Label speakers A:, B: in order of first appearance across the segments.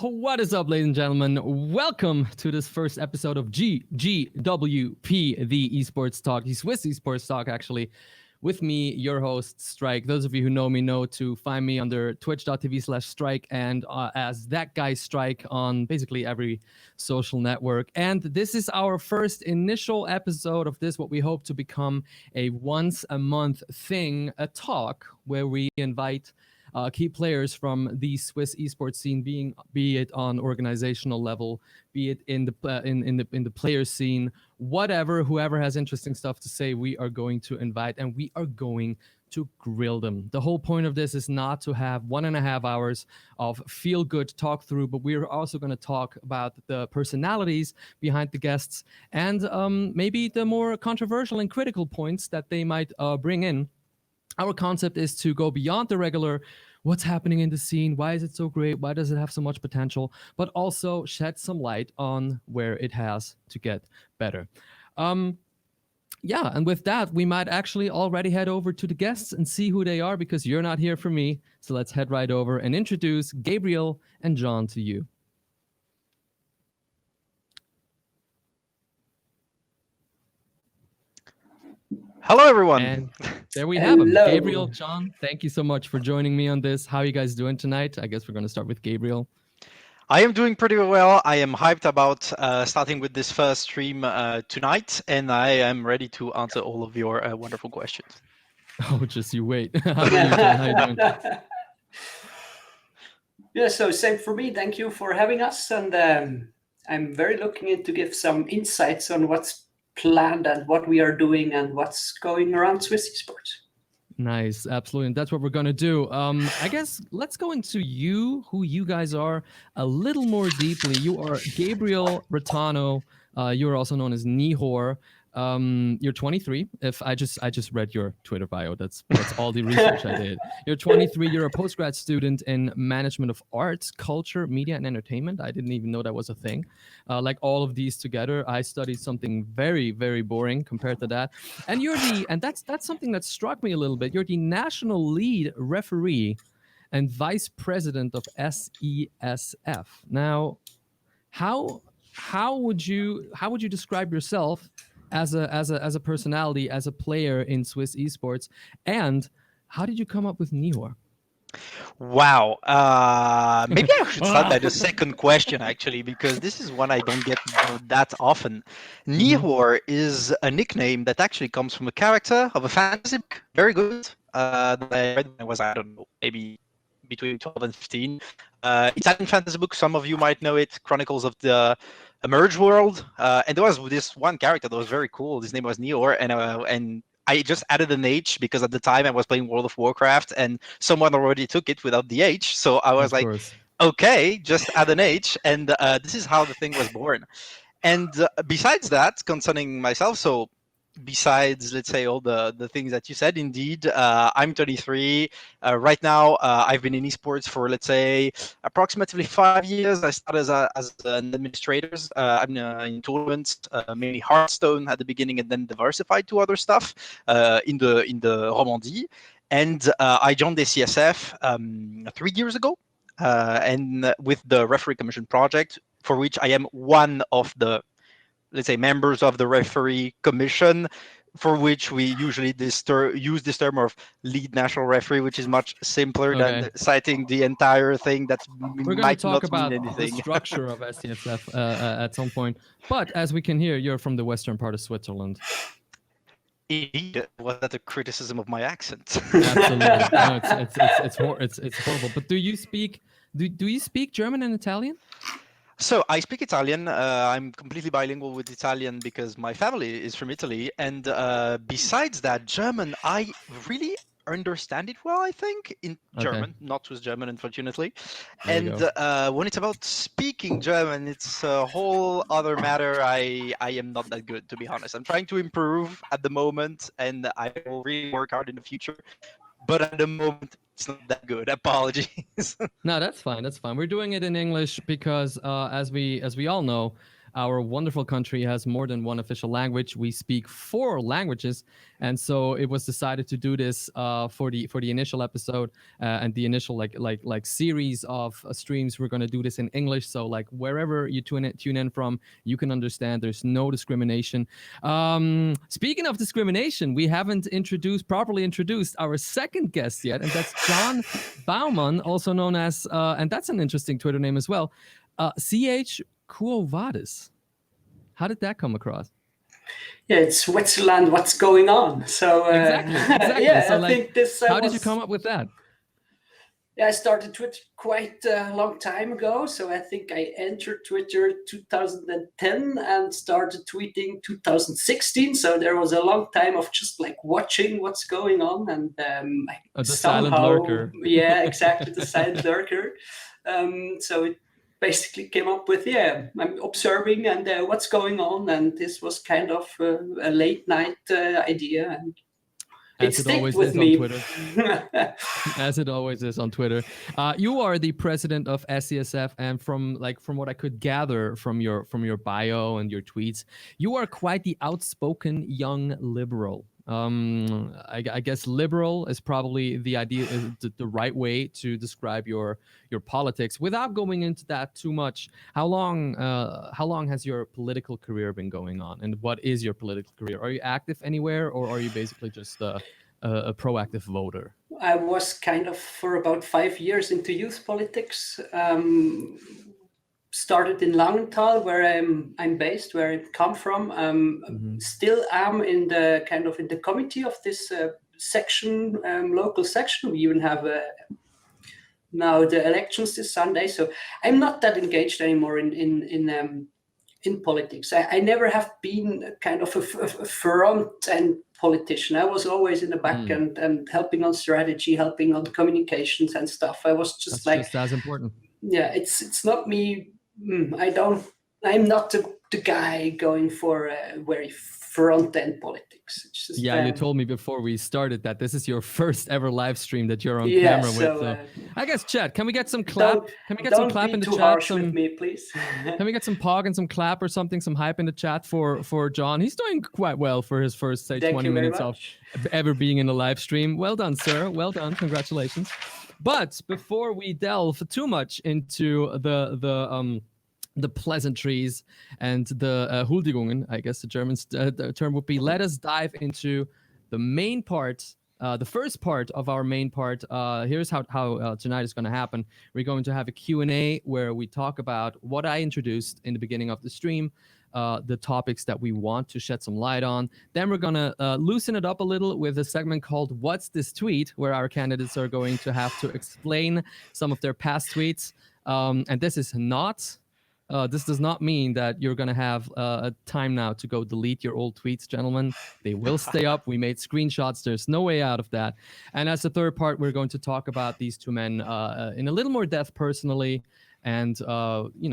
A: What is up, ladies and gentlemen? Welcome to this first episode of GGWP, the Esports Talk, the Swiss Esports Talk, actually. With me, your host, Strike. Those of you who know me know to find me under twitch.tv/Strike and as that guy Strike on basically every social network. And this is our first initial episode of this, what we hope to become a once-a-month thing, a talk where we invite key players from the Swiss esports scene, be it on organizational level, be it in the player scene, whoever has interesting stuff to say, we are going to invite and we are going to grill them. The whole point of this is not to have 1.5 hours of feel-good talk through, but we're also going to talk about the personalities behind the guests and maybe the more controversial and critical points that they might bring in. Our concept is to go beyond the regular, what's happening in the scene, why is it so great, why does it have so much potential, but also shed some light on where it has to get better. And with that, we might actually already head over to the guests and see who they are, because you're not here for me. So let's head right over and introduce Gabriel and Jon to you.
B: Hello, everyone.
A: And there we have him. Gabriel, Jon, thank you so much for joining me on this. How are you guys doing tonight? I guess we're going to start with Gabriel.
B: I am doing pretty well. I am hyped about starting with this first stream tonight, and I am ready to answer all of your wonderful questions.
A: Oh, just you wait. How are you, Jon? How are you doing?
C: Yeah, so same for me. Thank you for having us. And I'm very looking in to give some insights on what's planned and what we are doing and what's going around Swiss esports.
A: Nice, absolutely, and that's what we're gonna do. I guess let's go into who you guys are a little more deeply. You are Gabriel Ratano. You are also known as Nihor. You're 23. If I just read your Twitter bio. That's all the research I did. You're 23. You're a postgrad student in management of arts, culture, media, and entertainment. I didn't even know that was a thing. Like all of these together, I studied something very, very boring compared to that. And that's something that struck me a little bit. You're the national lead referee and vice president of SESF. Now, how would you describe yourself as a personality, as a player in Swiss esports, and how did you come up with Nihor?
B: Wow. Maybe I should start by the second question, actually, because this is one I don't get that often. Nihor is a nickname that actually comes from a character of a fantasy book, very good, that I read when I was, I don't know, maybe between 12 and 15. Italian fantasy book, some of you might know it, Chronicles of the Emerge World, and there was this one character that was very cool. His name was Nihor, and I just added an H because at the time I was playing World of Warcraft and someone already took it without the H, so I was like, okay, just add an H, and this is how the thing was born. And besides that, concerning myself, so besides, let's say, all the things that you said, indeed, I'm 23. Right now, I've been in esports for, let's say, approximately 5 years. I started as an administrator. I'm in tournaments, mainly Hearthstone at the beginning, and then diversified to other stuff in the Romandie. And I joined the CSF 3 years ago, and with the Referee Commission project, for which I am one of the, let's say, members of the referee commission, for which we usually use this term of lead national referee, which is much simpler than citing the entire thing that
A: we're
B: might
A: talk
B: not
A: about
B: mean anything.
A: The structure of SESF at some point. But as we can hear, you're from the western part of Switzerland.
B: Indeed, was that a criticism of my accent?
A: Absolutely, no, it's horrible. But do you speak German and Italian?
B: So I speak Italian. I'm completely bilingual with Italian because my family is from Italy. And besides that, German, I really understand it well, I think, in German, not Swiss German, unfortunately. And when it's about speaking German, it's a whole other matter. I am not that good, to be honest. I'm trying to improve at the moment, and I will really work hard in the future. But at the moment, it's not that good. Apologies.
A: No, that's fine. That's fine. We're doing it in English because, as we all know, our wonderful country has more than one official language. We speak 4 languages, and so it was decided to do this for the initial episode and the initial like series of streams. We're gonna do this in English, so like wherever you tune in from, you can understand. There's no discrimination. Speaking of discrimination, we haven't properly introduced our second guest yet, and that's Jon Baumann, also known as, and that's an interesting Twitter name as well, CH Quo Vadis. How did that come across?
C: Yeah, it's Switzerland. What's going on? So
A: exactly.
C: yeah,
A: so,
C: I think this.
A: How did you come up with that?
C: Yeah, I started Twitter quite a long time ago. So I think I entered Twitter 2010 and started tweeting 2016. So there was a long time of just like watching what's going on, and
A: the silent lurker.
C: Yeah, exactly, the silent lurker. So it basically came up with, I'm observing and what's going on, and this was kind of a late night idea, and
A: as it always is on Twitter. As it always is on Twitter. You are the president of SESF, and from what I could gather from your bio and your tweets, you are quite the outspoken young liberal. I guess liberal is probably the idea, is the right way to describe your politics. Without going into that too much, how long has your political career been going on, and what is your political career? Are you active anywhere, or are you basically just a proactive voter?
C: I was kind of for about 5 years into youth politics. Started in Langenthal, where I'm based, where I come from. Still am in the committee of this section, local section. We even have now the elections this Sunday, so I'm not that engaged anymore in politics. I never have been kind of a front end politician. I was always in the back end and helping on strategy, helping on communications and stuff. I was just
A: That's just as important.
C: Yeah, it's not me. I'm not the guy going for very front-end politics. It's just,
A: you told me before we started that this is your first ever live stream that you're on camera with. I guess, chat, can we get some clap? Can we get some clap in the chat?
C: Harsh with me, please.
A: Can we get some pog and some clap or something, some hype in the chat for Jon? He's doing quite well for his first, say, 20 minutes of ever being in a live stream. Well done, sir. Well done. Congratulations. But before we delve too much into the pleasantries and the Huldigungen, I guess the German term would be, let us dive into the main part, the first part of our main part. Here's how tonight is going to happen. We're going to have a Q&A where we talk about what I introduced in the beginning of the stream, the topics that we want to shed some light on. Then we're going to loosen it up a little with a segment called What's This Tweet, where our candidates are going to have to explain some of their past tweets. And this is not... this does not mean that you're going to have a time now to go delete your old tweets, gentlemen. They will stay up. We made screenshots. There's no way out of that. And as the third part, we're going to talk about these two men in a little more depth personally, and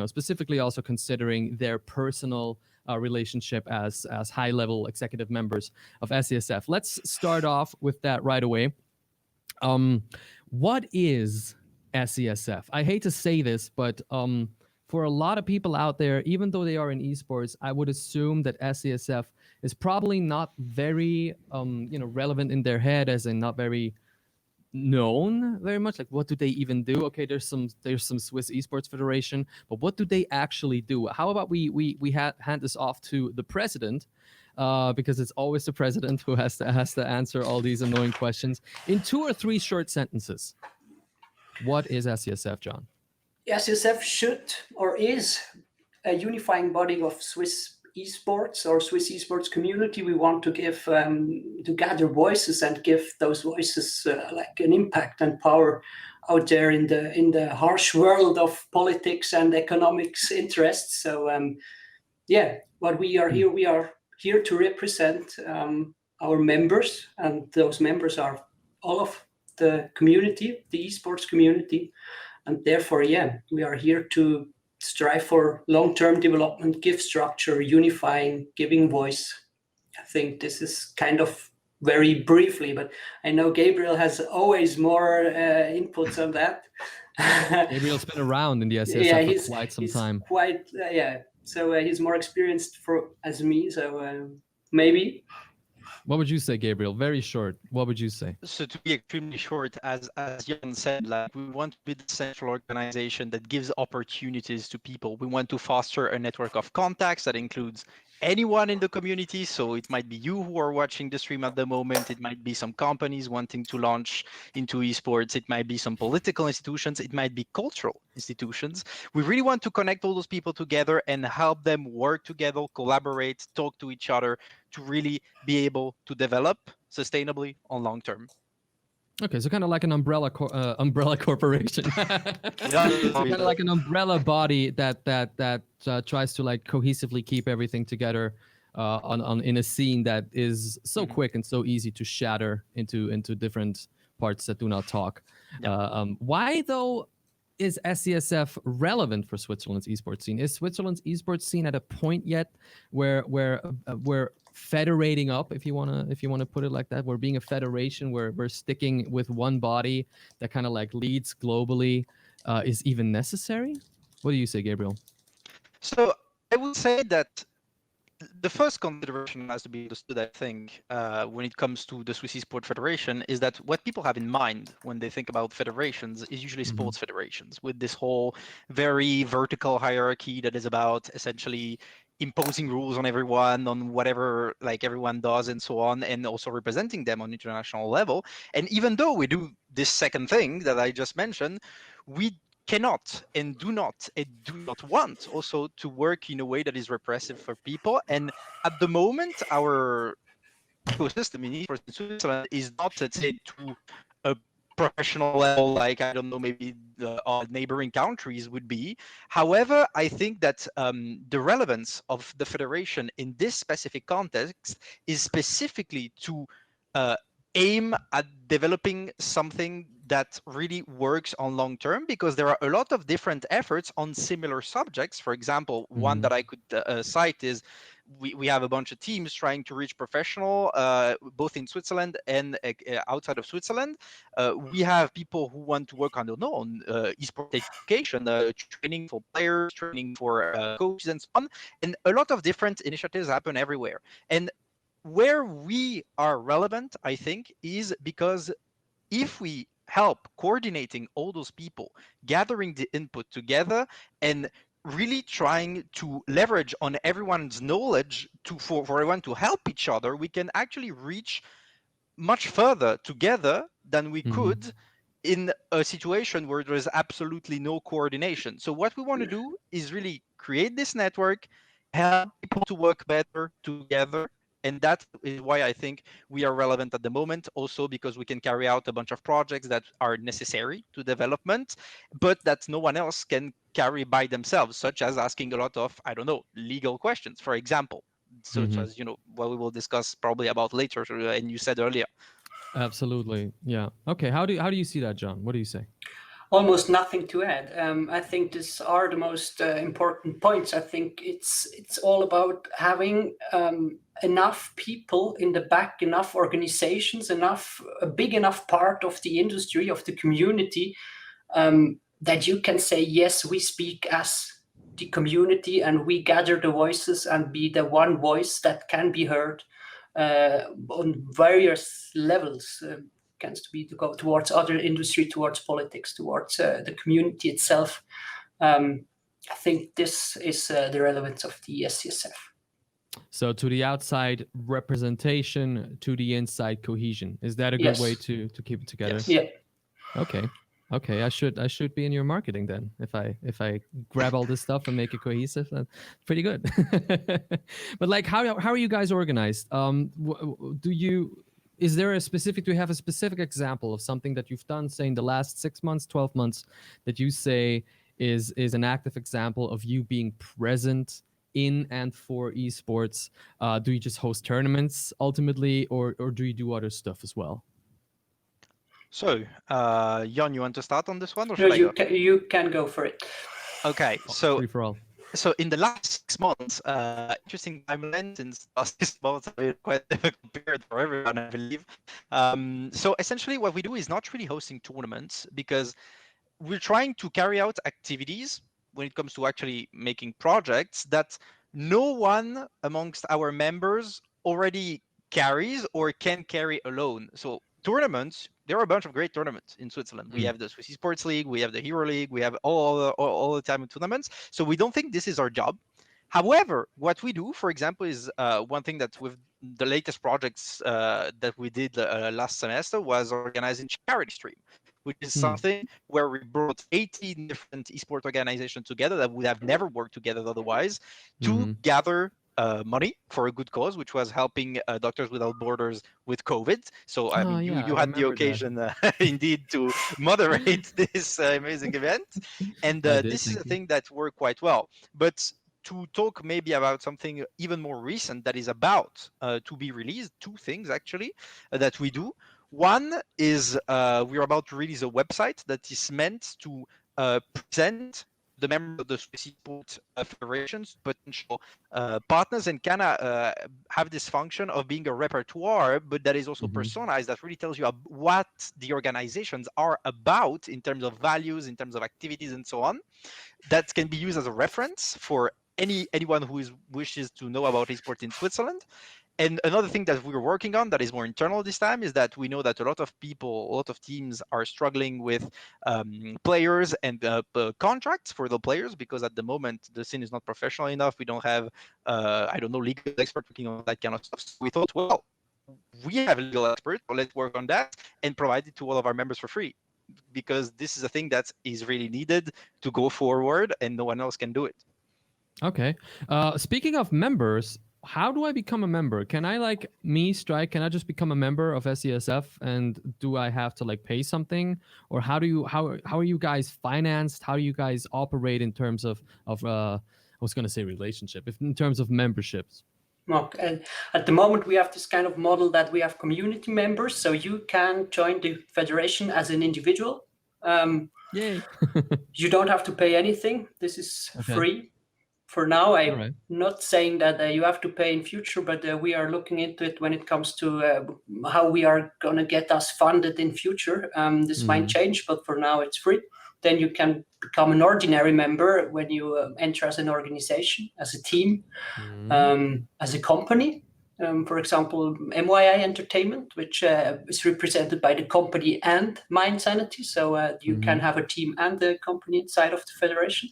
A: specifically also considering their personal relationship as high-level executive members of SESF. Let's start off with that right away. What is SESF? I hate to say this, but... for a lot of people out there, even though they are in esports, I would assume that SESF is probably not very, relevant in their head, as in not very known very much. Like, what do they even do? Okay, there's some Swiss Esports Federation, but what do they actually do? How about we hand this off to the president, because it's always the president who has to answer all these annoying questions in 2 or 3 short sentences. What is SESF, Jon?
C: SESF should or is a unifying body of Swiss esports or Swiss esports community. We want to give to gather voices and give those voices like an impact and power out there in the harsh world of politics and economics interests. So what we are here to represent our members, and those members are all of the community, the esports community. And therefore, we are here to strive for long-term development, give structure, unifying, giving voice. I think this is kind of very briefly, but I know Gabriel has always more inputs on that.
A: Gabriel's been around in the SESF for quite some time.
C: So he's more experienced as me. So maybe.
A: What would you say, Gabriel? Very short. What would you say?
B: So to be extremely short, as Jan said, like we want to be the central organization that gives opportunities to people. We want to foster a network of contacts that includes anyone in the community. So it might be you who are watching the stream at the moment. It might be some companies wanting to launch into esports. It might be some political institutions. It might be cultural institutions. We really want to connect all those people together and help them work together, collaborate, talk to each other to really be able to develop sustainably on long term.
A: Okay, so kind of like an umbrella corporation. Kind of like an umbrella body that tries to like cohesively keep everything together in a scene that is so quick and so easy to shatter into different parts that do not talk. Why though is SESF relevant for Switzerland's esports scene? Is Switzerland's esports scene at a point yet where we're federating up, if you wanna put it like that? We're being a federation where we're sticking with one body that kind of like leads globally is even necessary? What do you say, Gabriel?
B: So I would say that the first consideration has to be understood, I think, when it comes to the Swiss Esports Federation, is that what people have in mind when they think about federations is usually sports federations, with this whole very vertical hierarchy that is about essentially imposing rules on everyone, on whatever like everyone does and so on, and also representing them on international level. And even though we do this second thing that I just mentioned, we cannot and do not want also to work in a way that is repressive for people. And at the moment, our ecosystem in esports in Switzerland is not, let's say, to a professional level, like, I don't know, maybe our neighboring countries would be. However, I think that the relevance of the federation in this specific context is specifically to aim at developing something that really works on long term, because there are a lot of different efforts on similar subjects. For example, one that I could cite is we have a bunch of teams trying to reach professional, both in Switzerland and outside of Switzerland. We have people who want to work on, I don't know, on esports education, training for players, training for coaches and so on. And a lot of different initiatives happen everywhere. And where we are relevant, I think, is because if we help coordinating all those people, gathering the input together, and really trying to leverage on everyone's knowledge for everyone to help each other, we can actually reach much further together than we could in a situation where there is absolutely no coordination. So what we want to do is really create this network, help people to work better together. And that is why I think we are relevant at the moment, also because we can carry out a bunch of projects that are necessary to development, but that no one else can carry by themselves, such as asking a lot of, I don't know, legal questions, for example, such as, you know, what we will discuss probably about later, and you said earlier.
A: Absolutely. Yeah. Okay. How do you see that, Jon? What do you say?
C: Almost nothing to add. I think these are the most important points. I think it's all about having enough people in the back, enough organizations, a big enough part of the industry, of the community, that you can say, yes, we speak as the community and we gather the voices and be the one voice that can be heard on various levels. Tends to be to go towards other industry, towards politics, towards the community itself. I think this is the relevance of the SESF.
A: So to the outside representation, to the inside cohesion. Is that a good way to keep it together?
C: Yes. Yeah.
A: Okay. I should be in your marketing then. If I grab all this stuff and make it cohesive, that's pretty good. But like, how are you guys organized? Do you have a specific example of something that you've done, say, in the last 6 months, 12 months, that you say is an active example of you being present in and for esports? Do you just host tournaments ultimately, or do you do other stuff as well?
B: So, Jon, you want to start on this one, or
C: No,
B: should I go?
C: You can go for it.
B: Okay, so
A: Free for all.
B: So in the last 6 months, interesting timeline, since last 6 months have been quite a difficult period for everyone, I believe. So essentially what we do is not really hosting tournaments, because we're trying to carry out activities when it comes to actually making projects that no one amongst our members already carries or can carry alone. So tournaments, there are a bunch of great tournaments in Switzerland. We have the Swiss Esports League, we have the Hero League, we have all the time tournaments. So we don't think this is our job. However, what we do, for example, is one thing that with the latest projects that we did last semester was organizing charity stream, which is something where we brought 18 different esports organizations together that would have never worked together otherwise to gather money for a good cause, which was helping Doctors Without Borders with COVID. So I mean, you had the occasion indeed to moderate this amazing event, and this is a thing that worked quite well. But to talk maybe about something even more recent that is about to be released, two things actually that we do. One is we're about to release a website that is meant to present the members of the Swiss Esports federations, potential partners, and kind of have this function of being a repertoire, but that is also personalized, that really tells you what the organizations are about in terms of values, in terms of activities, and so on. That can be used as a reference for anyone who wishes to know about esports in Switzerland. And another thing that we're working on that is more internal this time is that we know that a lot of teams are struggling with players and contracts for the players, because at the moment the scene is not professional enough. We don't have, legal experts working on that kind of stuff. So we thought, well, we have legal experts, so let's work on that and provide it to all of our members for free, because this is a thing that is really needed to go forward and no one else can do it.
A: Okay. Speaking of members, how do I become a member? Can I, Strike, can I just become a member of SESF, and do I have to pay something? Or how are you guys financed? How do you guys operate in terms of I was going to say relationship, in terms of memberships?
C: Okay. At the moment, we have this kind of model that we have community members, so you can join the federation as an individual.
A: Yay!
C: You don't have to pay anything. This is free. For now, I'm not saying that you have to pay in future, but we are looking into it when it comes to how we are going to get us funded in future. This might change, but for now it's free. Then you can become an ordinary member when you enter as an organization, as a team, as a company. For example, MYI Entertainment, which is represented by the company and Mind Sanity. So you can have a team and the company inside of the federation.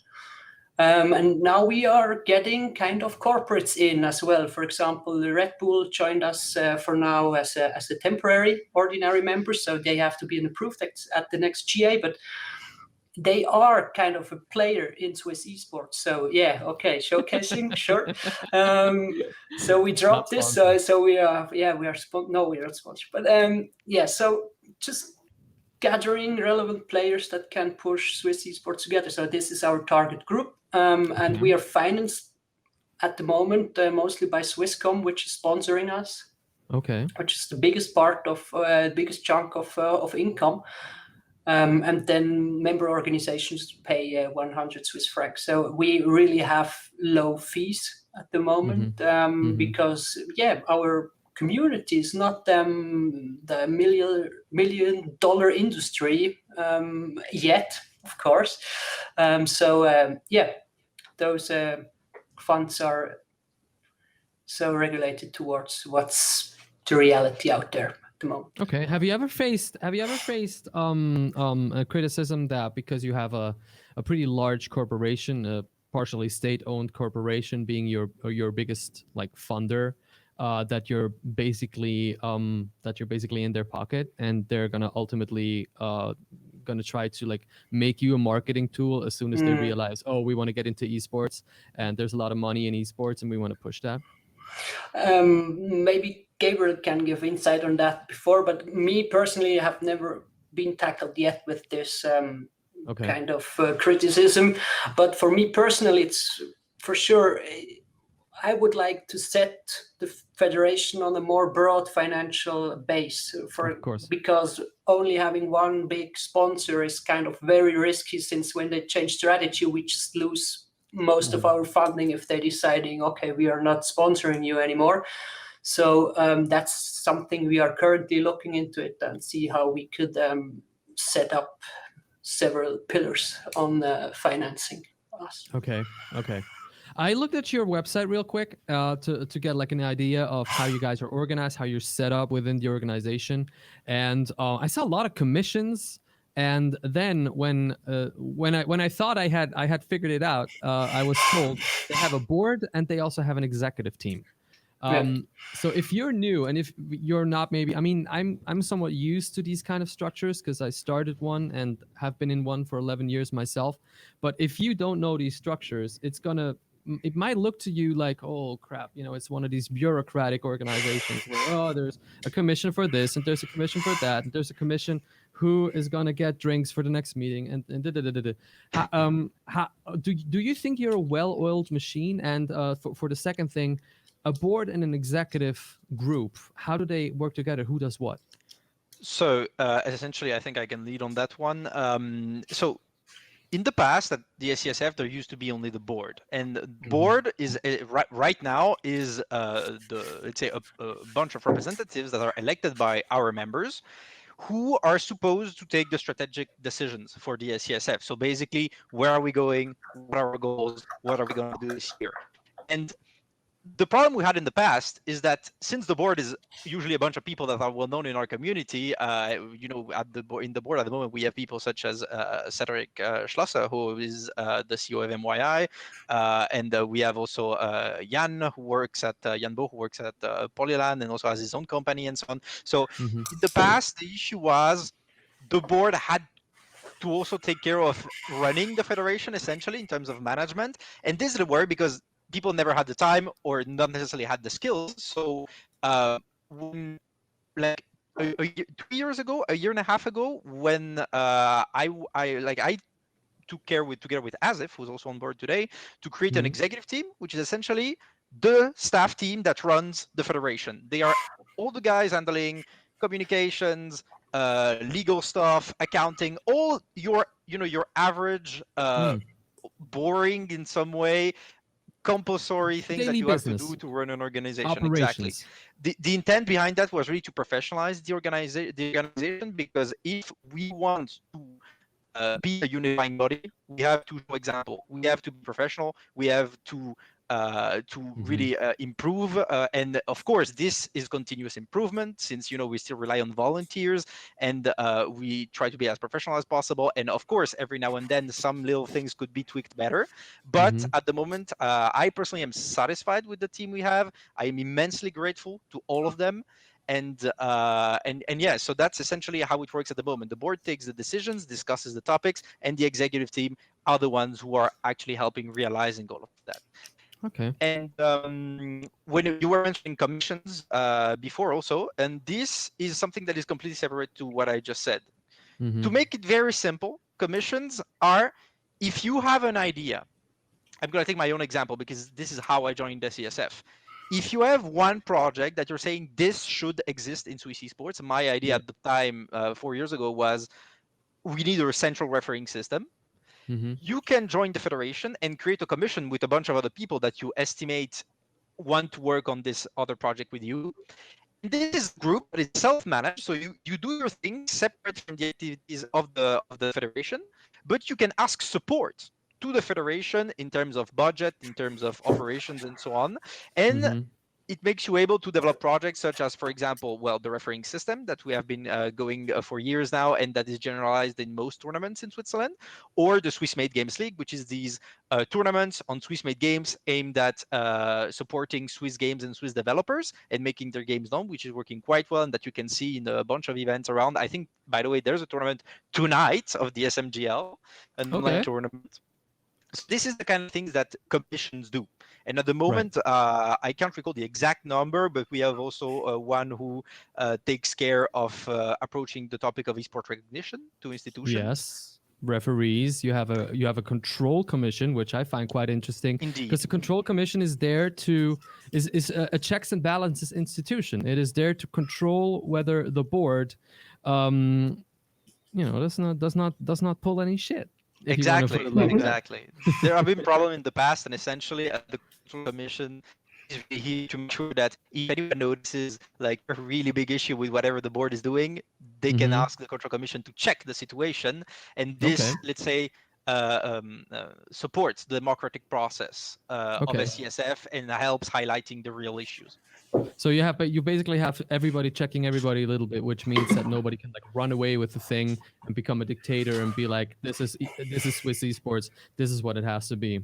C: And now we are getting kind of corporates in as well. For example, the Red Bull joined us for now as a temporary ordinary member. So they have to be approved at the next GA, but they are kind of a player in Swiss esports. So yeah, okay, showcasing, sure. So we dropped this. So we are, we are we are not sponsored, but so just gathering relevant players that can push Swiss esports together. So this is our target group. And we are financed at the moment mostly by Swisscom, which is sponsoring us. Okay. Which is the biggest part of biggest chunk of income. And then member organizations pay 100 Swiss francs. So we really have low fees at the moment because our community is not the $1 million industry yet, of course. Those funds are so regulated towards what's the reality out there at the moment.
A: Okay. Have you ever faced a criticism that because you have a pretty large corporation, a partially state-owned corporation being your biggest funder, that you're basically in their pocket, and they're gonna ultimately gonna try to make you a marketing tool as soon as they realize, we want to get into esports and there's a lot of money in esports and we want to push that?
C: Maybe Gabriel can give insight on that before, but me personally have never been tackled yet with this kind of criticism. But for me personally, it's for sure, I would like to set the federation on a more broad financial base, because only having one big sponsor is kind of very risky, since when they change strategy, we just lose most of our funding if they're deciding, okay, we are not sponsoring you anymore. So that's something we are currently looking into it and see how we could set up several pillars on financing us.
A: Okay. I looked at your website real quick to get like an idea of how you guys are organized, how you're set up within the organization, and I saw a lot of commissions. And then when I thought I had figured it out, I was told they have a board and they also have an executive team. So if you're new and if you're not, maybe, I mean, I'm somewhat used to these kind of structures because I started one and have been in one for 11 years myself. But if you don't know these structures, it might look to you like, oh crap, it's one of these bureaucratic organizations where, there's a commission for this and there's a commission for that and there's a commission who is gonna get drinks for the next meeting and do you think you're a well-oiled machine? And for the second thing, a board and an executive group, how do they work together? Who does what?
B: So essentially, I think I can lead on that one. So in the past at the SESF, there used to be only the board, and the board is right now is let's say a bunch of representatives that are elected by our members, who are supposed to take the strategic decisions for the SESF. So basically, where are we going? What are our goals? What are we going to do this year? And the problem we had in the past is that since the board is usually a bunch of people that are well known in our community, in the board at the moment we have people such as Cedric Schlosser, who is the CEO of MYI, and we have also Jan who works at Jan Bo, who works at Polyland and also has his own company and so on. So in the past, the issue was the board had to also take care of running the federation essentially in terms of management, and this is the worry because people never had the time or not necessarily had the skills. So when, like 2 years ago, a year and a half ago, when I took care together with Asif, who's also on board today, to create an executive team, which is essentially the staff team that runs the federation. They are all the guys handling communications, legal stuff, accounting, all your average boring in some way compulsory things
A: Daily
B: that you
A: business.
B: have to do to run an organization.
A: Operations.
B: Exactly. The intent behind that was really to professionalize the organization, because if we want to be a unifying body, we have to show example. We have to be professional. We have to really improve. And of course, this is continuous improvement, since we still rely on volunteers, and we try to be as professional as possible. And of course, every now and then, some little things could be tweaked better. But at the moment, I personally am satisfied with the team we have. I am immensely grateful to all of them. And yeah, so that's essentially how it works at the moment. The board takes the decisions, discusses the topics, and the executive team are the ones who are actually helping realizing all of that.
A: Okay.
B: And when you were mentioning commissions before also, and this is something that is completely separate to what I just said. To make it very simple, commissions are, if you have an idea, I'm going to take my own example because this is how I joined the CSF. If you have one project that you're saying this should exist in Swiss esports, my idea at the time, 4 years ago, was we need a central refereeing system. You can join the federation and create a commission with a bunch of other people that you estimate want to work on this other project with you. And this is a group that is self-managed, so you do your thing separate from the activities of the federation, but you can ask support to the federation in terms of budget, in terms of operations, and so on. And it makes you able to develop projects such as, for example, the refereeing system that we have been going for years now, and that is generalized in most tournaments in Switzerland, or the Swiss Made Games League, which is these tournaments on Swiss Made Games aimed at supporting Swiss games and Swiss developers and making their games known, which is working quite well, and that you can see in a bunch of events around. I think, by the way, there's a tournament tonight of the SMGL, an online tournament. So this is the kind of things that commissions do. And at the moment, I can't recall the exact number, but we have also one who takes care of approaching the topic of esport recognition to institutions.
A: Yes, referees. You have a control commission, which I find quite interesting.
B: Indeed.
A: Because the control commission is there is a checks and balances institution. It is there to control whether the board, does not pull any shit.
B: Exactly. There have been problems in the past, and essentially the Control Commission is really here to make sure that if anyone notices like a really big issue with whatever the board is doing, they can ask the Control Commission to check the situation. And this, let's say, supports the democratic process of
A: Okay.
B: SESF and helps highlighting the real issues.
A: So you basically have everybody checking everybody a little bit, which means that nobody can like run away with the thing and become a dictator and be like, this is Swiss esports. This is what it has to be.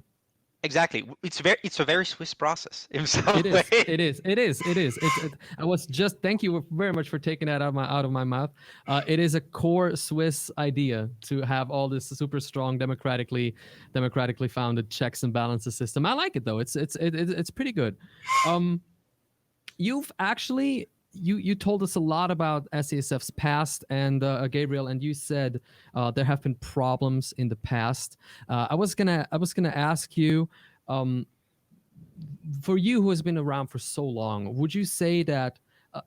B: Exactly. It's a very Swiss process in some
A: It
B: way.
A: is. I was just, thank you very much for taking that out of my mouth. It is a core Swiss idea to have all this super strong democratically founded checks and balances system. I like it though. It's pretty good. You've actually you told us a lot about SESF's past, and Gabriel, and you said there have been problems in the past. I was gonna ask you, for you who has been around for so long, would you say that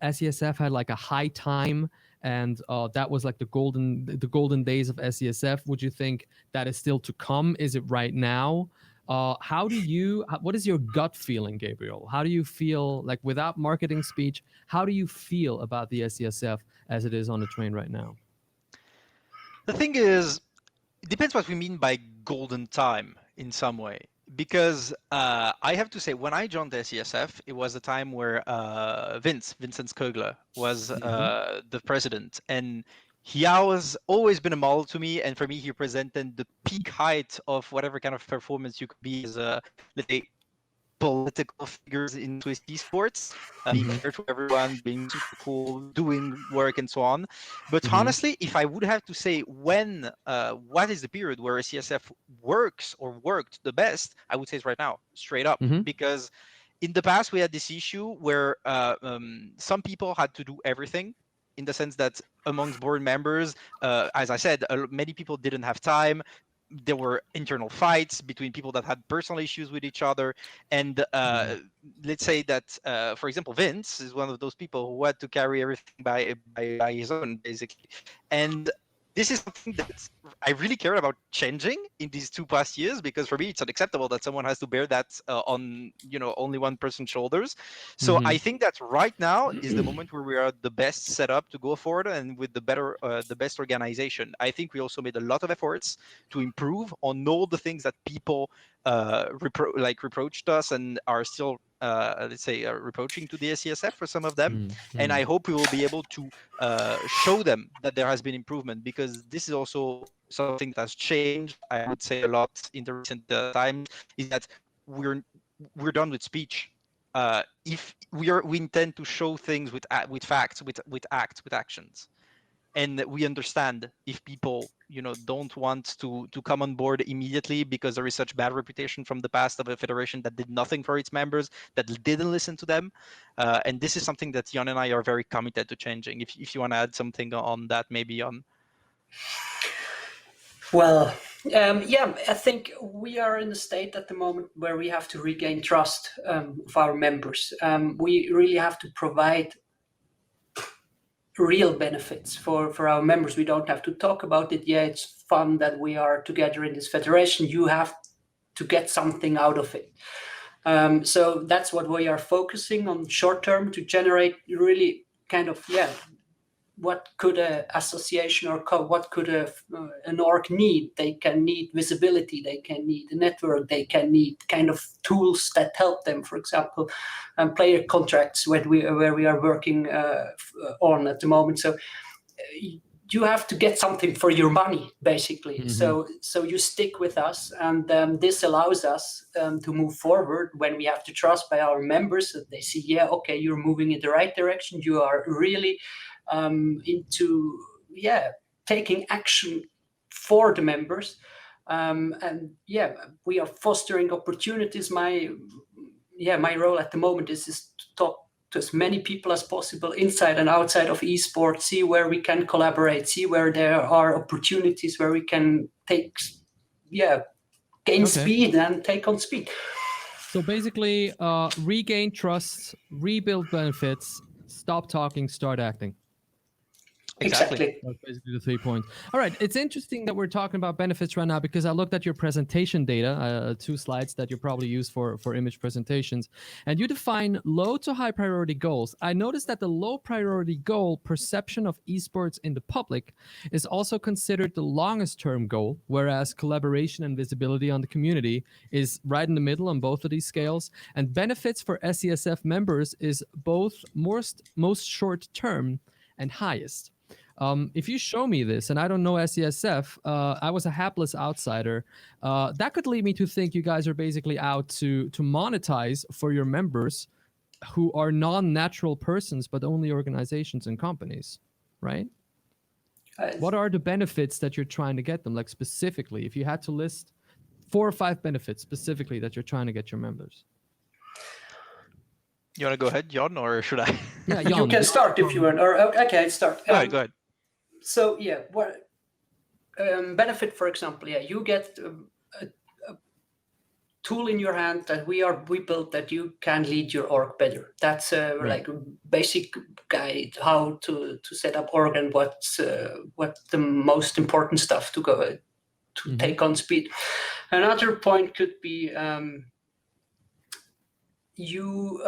A: SESF had like a high time, and that was like the golden days of SESF? Would you think that is still to come? Is it right now? What is your gut feeling, Gabriel? How do you feel, like without marketing speech, how do you feel about the SESF as it is on the train right now?
B: The thing is, it depends what we mean by golden time in some way. Because I have to say, when I joined the SESF, it was a time where Vincent Skogler was the president. And he has always been a model to me, and for me, he represented the peak height of whatever kind of performance you could be as a, let's say, political figures in Swiss esports, being fair to everyone, being super cool, doing work, and so on. But honestly, if I would have to say what is the period where CSF works or worked the best, I would say it's right now, straight up, because in the past we had this issue where some people had to do everything, in the sense that amongst board members, as I said, many people didn't have time. There were internal fights between people that had personal issues with each other. And let's say that, for example, Vince is one of those people who had to carry everything by his own, basically. And this is something that I really care about changing in these 2 past years, because for me, it's unacceptable that someone has to bear that on, only one person's shoulders. So I think that right now is the moment where we are the best set up to go forward and with the best organization. I think we also made a lot of efforts to improve on all the things that people reproached us and are still reproaching to the SESF for some of them. And I hope we will be able to show them that there has been improvement, because this is also something that has changed, I would say, a lot in the recent times, is that we're done with speech. If we intend to show things with facts, with actions. And we understand if people, don't want to come on board immediately, because there is such bad reputation from the past of a federation that did nothing for its members, that didn't listen to them. And this is something that Jon and I are very committed to changing. If you want to add something on that, maybe on.
C: Well, I think we are in a state at the moment where we have to regain trust of our members. We really have to provide real benefits for our members. We don't have to talk about it. Yeah, it's fun that we are together in this federation. You have to get something out of it. So that's what we are focusing on short term, to generate really kind of, what could an association or what could an org need? They can need visibility, they can need a network, they can need kind of tools that help them, for example, player contracts where we are working on at the moment. So you have to get something for your money, basically. So you stick with us, and this allows us to move forward when we have to trust by our members that they see, okay, you're moving in the right direction. You are really into taking action for the members, and we are fostering opportunities. My role at the moment is to talk to as many people as possible inside and outside of esports, see where we can collaborate, see where there are opportunities where we can gain speed and take on speed.
A: So basically, regain trust, rebuild benefits, stop talking, start acting.
C: Exactly.
A: That's basically the 3 points. All right. It's interesting that we're talking about benefits right now because I looked at your presentation data, 2 slides that you probably use for image presentations, and you define low to high priority goals. I noticed that the low priority goal, perception of esports in the public, is also considered the longest term goal, whereas collaboration and visibility on the community is right in the middle on both of these scales. And benefits for SESF members is both most short term and highest. If you show me this, and I don't know SESF, I was a hapless outsider, that could lead me to think you guys are basically out to monetize for your members who are non-natural persons, but only organizations and companies, right? What are the benefits that you're trying to get them? Like specifically, if you had to list 4 or 5 benefits specifically that you're trying to get your members.
B: You want to go ahead, Jon, or should I?
A: Yeah,
C: You
A: Jon.
C: can start if you want. Or okay, start.
B: Go ahead.
C: So yeah, what benefit, for example, you get a tool in your hand that we built that you can lead your org better. That's like a basic guide how to set up org and what's the most important stuff to go to take on speed. Another point could be you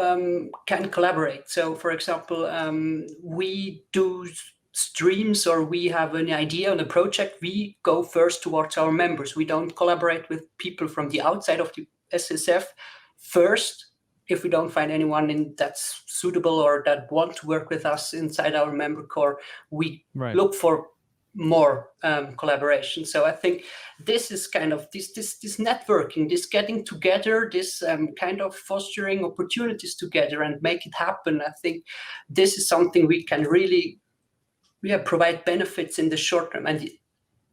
C: can collaborate. So, for example, we do streams, or we have an idea on a project, we go first towards our members. We don't collaborate with people from the outside of the SSF first. If we don't find anyone that's suitable or that want to work with us inside our member core, we look for more collaboration. So I think this is kind of this networking, this getting together, this kind of fostering opportunities together and make it happen. I think this is something we can really provide benefits in the short term. And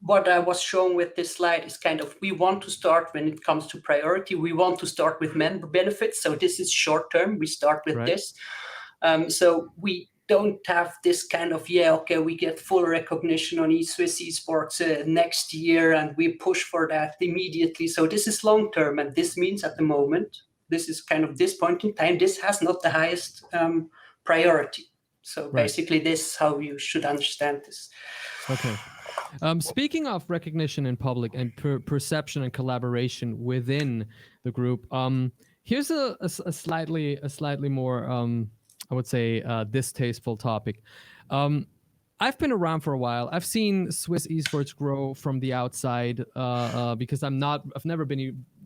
C: what I was showing with this slide is kind of, we want to start when it comes to priority, we want to start with member benefits. So this is short term, we start with this. So we don't have this kind of, we get full recognition on Swiss esports next year and we push for that immediately. So this is long term, and this means at the moment, this is kind of this point in time, this has not the highest priority. So basically this is how you should understand this.
A: Okay. Speaking of recognition in public and perception and collaboration within the group, here's a slightly more, I would say, distasteful topic. I've been around for a while. I've seen Swiss esports grow from the outside because I've never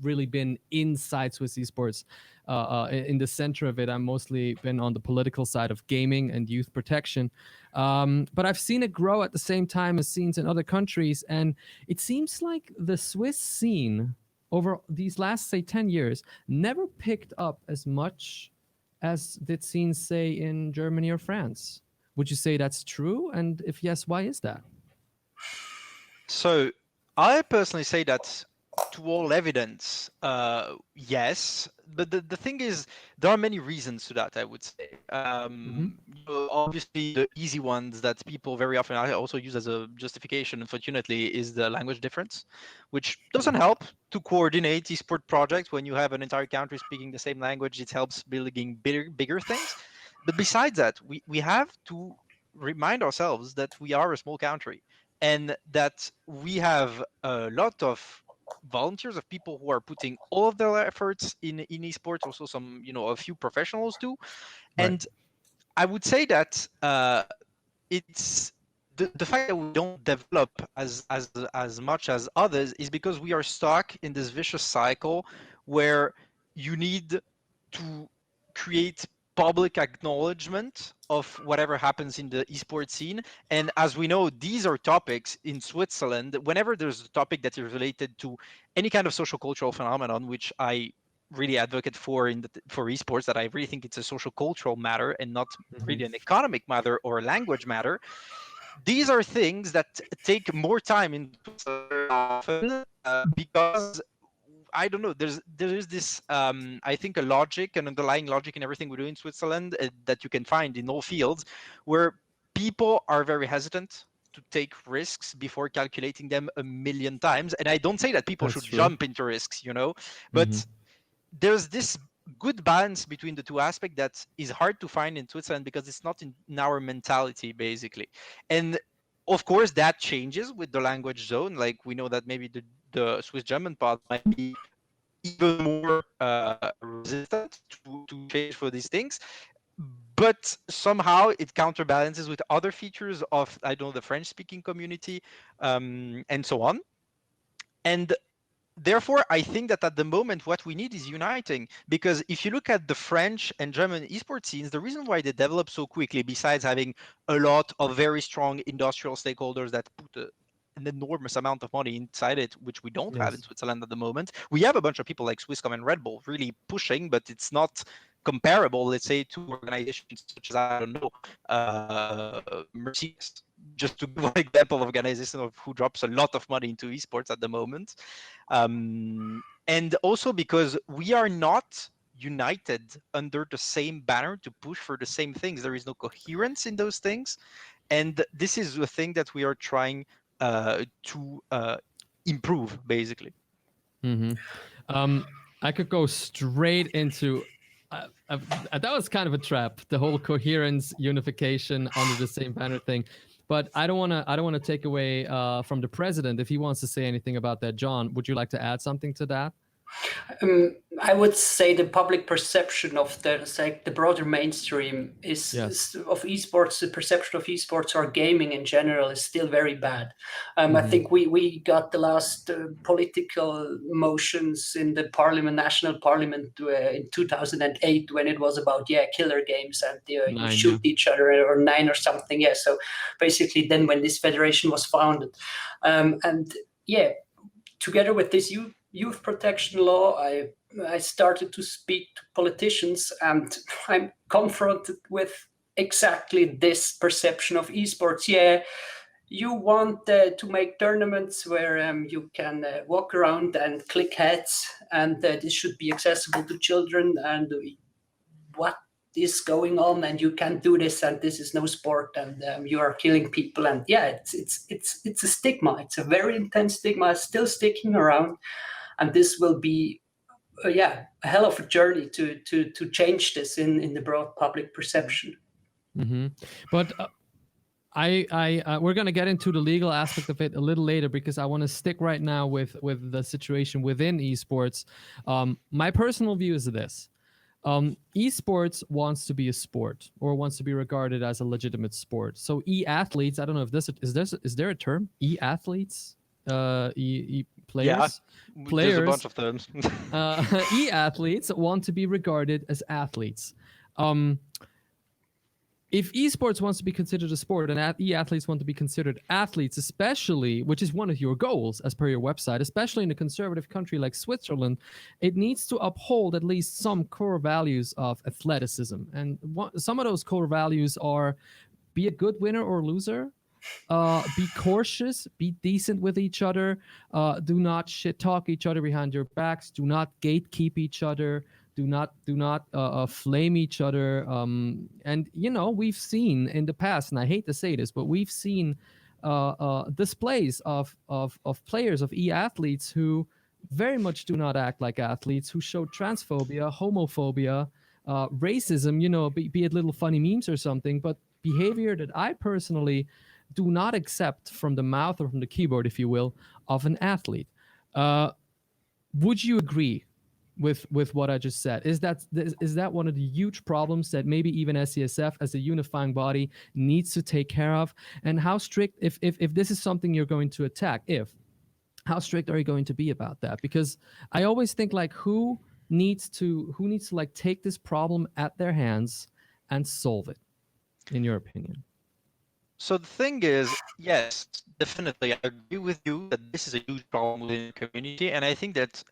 A: really been inside Swiss esports. In the center of it, I've mostly been on the political side of gaming and youth protection. But I've seen it grow at the same time as scenes in other countries. And it seems like the Swiss scene over these last, say, 10 years never picked up as much as did scenes, say, in Germany or France. Would you say that's true? And if yes, why is that?
B: So I personally say that to all evidence, yes. But the thing is, there are many reasons to that, I would say. Obviously, the easy ones that people very often I also use as a justification, unfortunately, is the language difference, which doesn't help to coordinate esport projects when you have an entire country speaking the same language. It helps building bigger things. But besides that, we have to remind ourselves that we are a small country and that we have a lot of volunteers, of people who are putting all of their efforts in esports, also some, a few professionals too. And I would say that it's the fact that we don't develop as much as others is because we are stuck in this vicious cycle where you need to create public acknowledgement of whatever happens in the esports scene. And as we know, these are topics in Switzerland. Whenever there's a topic that is related to any kind of social cultural phenomenon, which I really advocate for for esports, that I really think it's a social cultural matter and not really an economic matter or a language matter. These are things that take more time in Switzerland often because I don't know. There is this, I think, a logic, an underlying logic in everything we do in Switzerland that you can find in all fields, where people are very hesitant to take risks before calculating them a million times. And I don't say that people should jump into risks, but there's this good balance between the two aspects that is hard to find in Switzerland because it's not in our mentality, basically. And of course, that changes with the language zone. Like we know that maybe the Swiss German part might be even more resistant to change for these things, but somehow it counterbalances with other features of, I don't know, the French speaking community, and so on. And therefore, I think that at the moment, what we need is uniting. Because if you look at the French and German esports scenes, the reason why they develop so quickly, besides having a lot of very strong industrial stakeholders that put an enormous amount of money inside it, which we don't have in
A: Yes.
B: Switzerland at the moment. We have a bunch of people like Swisscom and Red Bull really pushing, but it's not comparable, let's say, to organizations such as, I don't know, Mercedes, just to give one example of organization of who drops a lot of money into esports at the moment. And also because we are not united under the same banner to push for the same things. There is no coherence in those things. And this is the thing that we are trying to improve, basically.
A: Mm-hmm. I could go straight into that was kind of a trap, the whole coherence, unification under the same banner thing. But I don't want to take away from the president if he wants to say anything about that. Jon, would you like to add something to that?
C: I would say the public perception of the broader mainstream
A: Yes.
C: is of esports. The perception of esports or gaming in general is still very bad. I
A: Mhm.
C: think we got the last political motions in the national parliament in 2008 when it was about killer games and you
A: 9,
C: shoot each other, or 9 or something. Yeah, so basically then when this federation was founded, and together with this youth protection law, I started to speak to politicians, and I'm confronted with exactly this perception of esports. Yeah, you want to make tournaments where you can walk around and click heads, and this should be accessible to children. And what is going on? And you can't do this, and this is no sport, and you are killing people. And it's a stigma. It's a very intense stigma, still sticking around. And this will be a hell of a journey to change this in the broad public perception.
A: Mm-hmm. But we're gonna get into the legal aspect of it a little later because I want to stick right now with the situation within esports. My personal view is this: esports wants to be a sport or wants to be regarded as a legitimate sport. So e-athletes, I don't know if is there a term? E-athletes, players.
B: Yeah, there's a bunch of terms.
A: E-athletes want to be regarded as athletes. If esports wants to be considered a sport and e-athletes want to be considered athletes, especially, which is one of your goals as per your website, especially in a conservative country like Switzerland, it needs to uphold at least some core values of athleticism. And some of those core values are: be a good winner or loser, be cautious, be decent with each other, do not shit talk each other behind your backs, do not gatekeep each other, do not flame each other. And we've seen in the past, and I hate to say this, but we've seen displays of players, of e-athletes who very much do not act like athletes, who show transphobia, homophobia, racism, be it little funny memes or something, but behavior that I personally do not accept from the mouth or from the keyboard, if you will, of an athlete. Would you agree with what I just said? Is that one of the huge problems that maybe even SESF as a unifying body needs to take care of? And how strict, if this is something you're going to attack, how strict are you going to be about that? Because I always think, like, who needs to like take this problem at their hands and solve it, in your opinion?
B: So the thing is, yes, definitely, I agree with you that this is a huge problem within the community, and I think that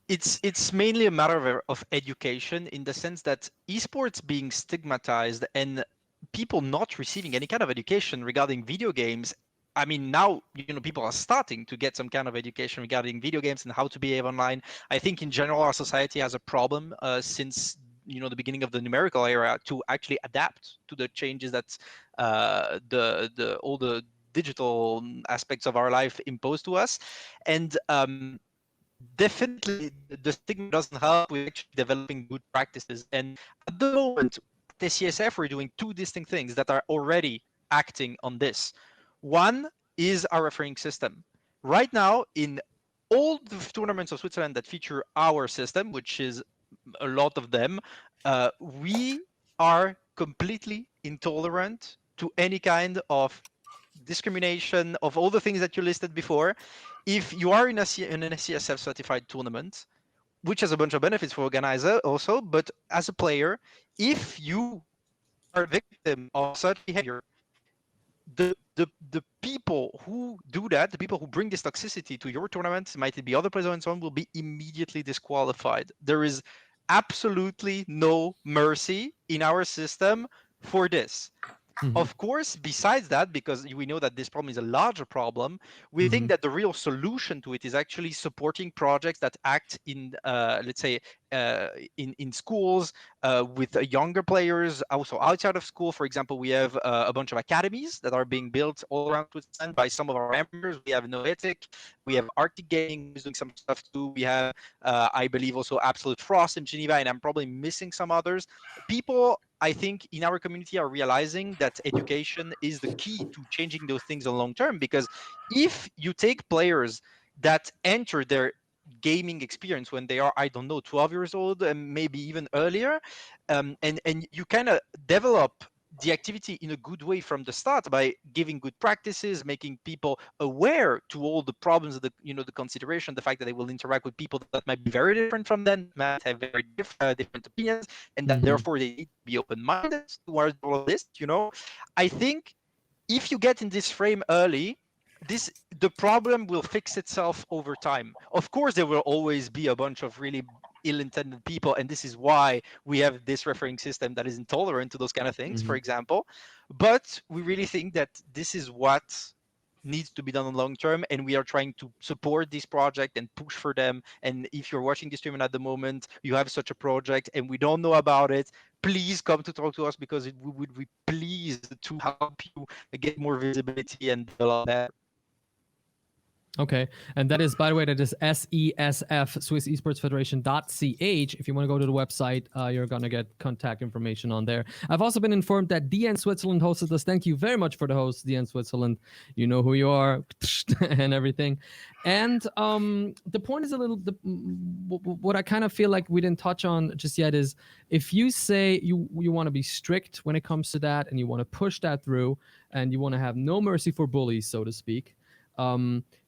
B: it's mainly a matter of education, in the sense that esports being stigmatized and people not receiving any kind of education regarding video games. I mean, now people are starting to get some kind of education regarding video games and how to behave online. I think in general our society has a problem since the beginning of the numerical era to actually adapt to the changes that all the digital aspects of our life impose to us. And definitely the stigma doesn't help with actually developing good practices. And at the moment, at SESF, we're doing two distinct things that are already acting on this. One is our refereeing system. Right now, in all the tournaments of Switzerland that feature our system, which is a lot of them, we are completely intolerant to any kind of discrimination, of all the things that you listed before. If you are in an SCSF certified tournament, which has a bunch of benefits for organizer also, but as a player, if you are a victim of such behavior, the people who do that, the people who bring this toxicity to your tournament, might it be other players and so on, will be immediately disqualified. There is absolutely no mercy in our system for this. Of course, besides that, because we know that this problem is a larger problem, we think that the real solution to it is actually supporting projects that act in, let's say, in schools with younger players, also outside of school. For example, we have a bunch of academies that are being built all around Switzerland by some of our members. We have Noetic, we have Arctic Gaming, who's doing some stuff too. We have, I believe, also Absolute Frost in Geneva, and I'm probably missing some others. People, I think, in our community are realizing that education is the key to changing those things on long term. Because if you take players that enter their gaming experience when they are, I don't know, 12 years old and maybe even earlier, and you kind of develop the activity in a good way from the start by giving good practices, making people aware to all the problems of the, the consideration, the fact that they will interact with people that might be very different from them, might have very different opinions, and that therefore they need to be open-minded towards all of this. I think if you get in this frame early, the problem will fix itself over time. Of course, there will always be a bunch of really ill-intended people, and this is why we have this refereeing system that is intolerant to those kind of things, for example. But we really think that this is what needs to be done on long term, and we are trying to support this project and push for them. And if you're watching this stream and at the moment you have such a project and we don't know about it, please come to talk to us, because we would be pleased to help you get more visibility and develop that.
A: Okay, and that is, by the way, that is SESF, Swiss Esports Federation.ch. If you want to go to the website, you're going to get contact information on there. I've also been informed that DN Switzerland hosted us. Thank you very much for the host, DN Switzerland. You know who you are and everything. And the point is what I kind of feel like we didn't touch on just yet is, if you say you want to be strict when it comes to that, and you want to push that through, and you want to have no mercy for bullies, so to speak,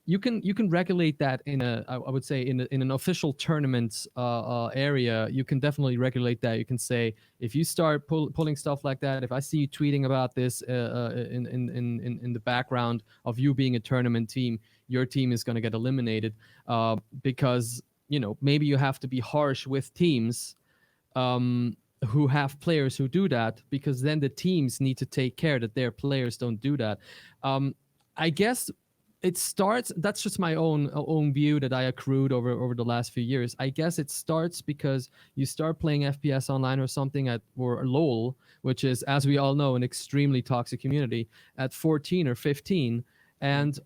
A: you can regulate that in I would say in an official tournament area. You can definitely regulate that. You can say, if you start pulling stuff like that, if I see you tweeting about this in the background of you being a tournament team, your team is going to get eliminated, because maybe you have to be harsh with teams who have players who do that, because then the teams need to take care that their players don't do that. I guess it starts, that's just my own view that I accrued over the last few years. I guess it starts because you start playing FPS online or something or LOL, which is, as we all know, an extremely toxic community, at 14 or 15. And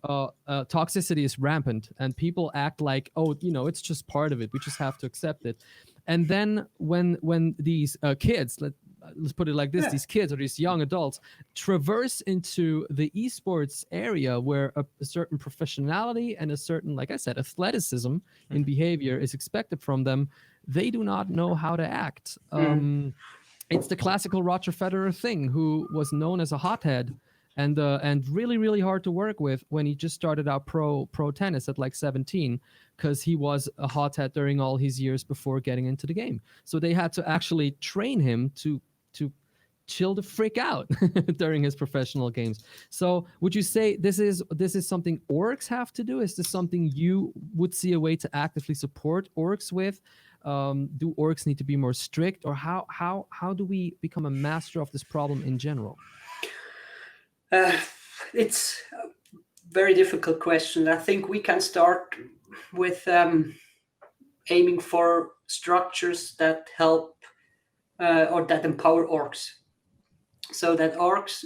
A: toxicity is rampant, and people act like, oh, it's just part of it. We just have to accept it. And then when these kids, let's put it like this, these kids or these young adults traverse into the esports area, where a certain professionality and a certain, like I said, athleticism in behavior is expected from them, they do not know how to act. It's the classical Roger Federer thing, who was known as a hothead and really, really hard to work with when he just started out pro tennis at like 17, because he was a hothead during all his years before getting into the game. So they had to actually train him to chill the frick out during his professional games. So would you say this is something orgs have to do? Is this something you would see a way to actively support orgs with? Do orgs need to be more strict, or how do we become a master of this problem in general?
C: It's a very difficult question. I think we can start with aiming for structures that help or that empower orgs, so that orgs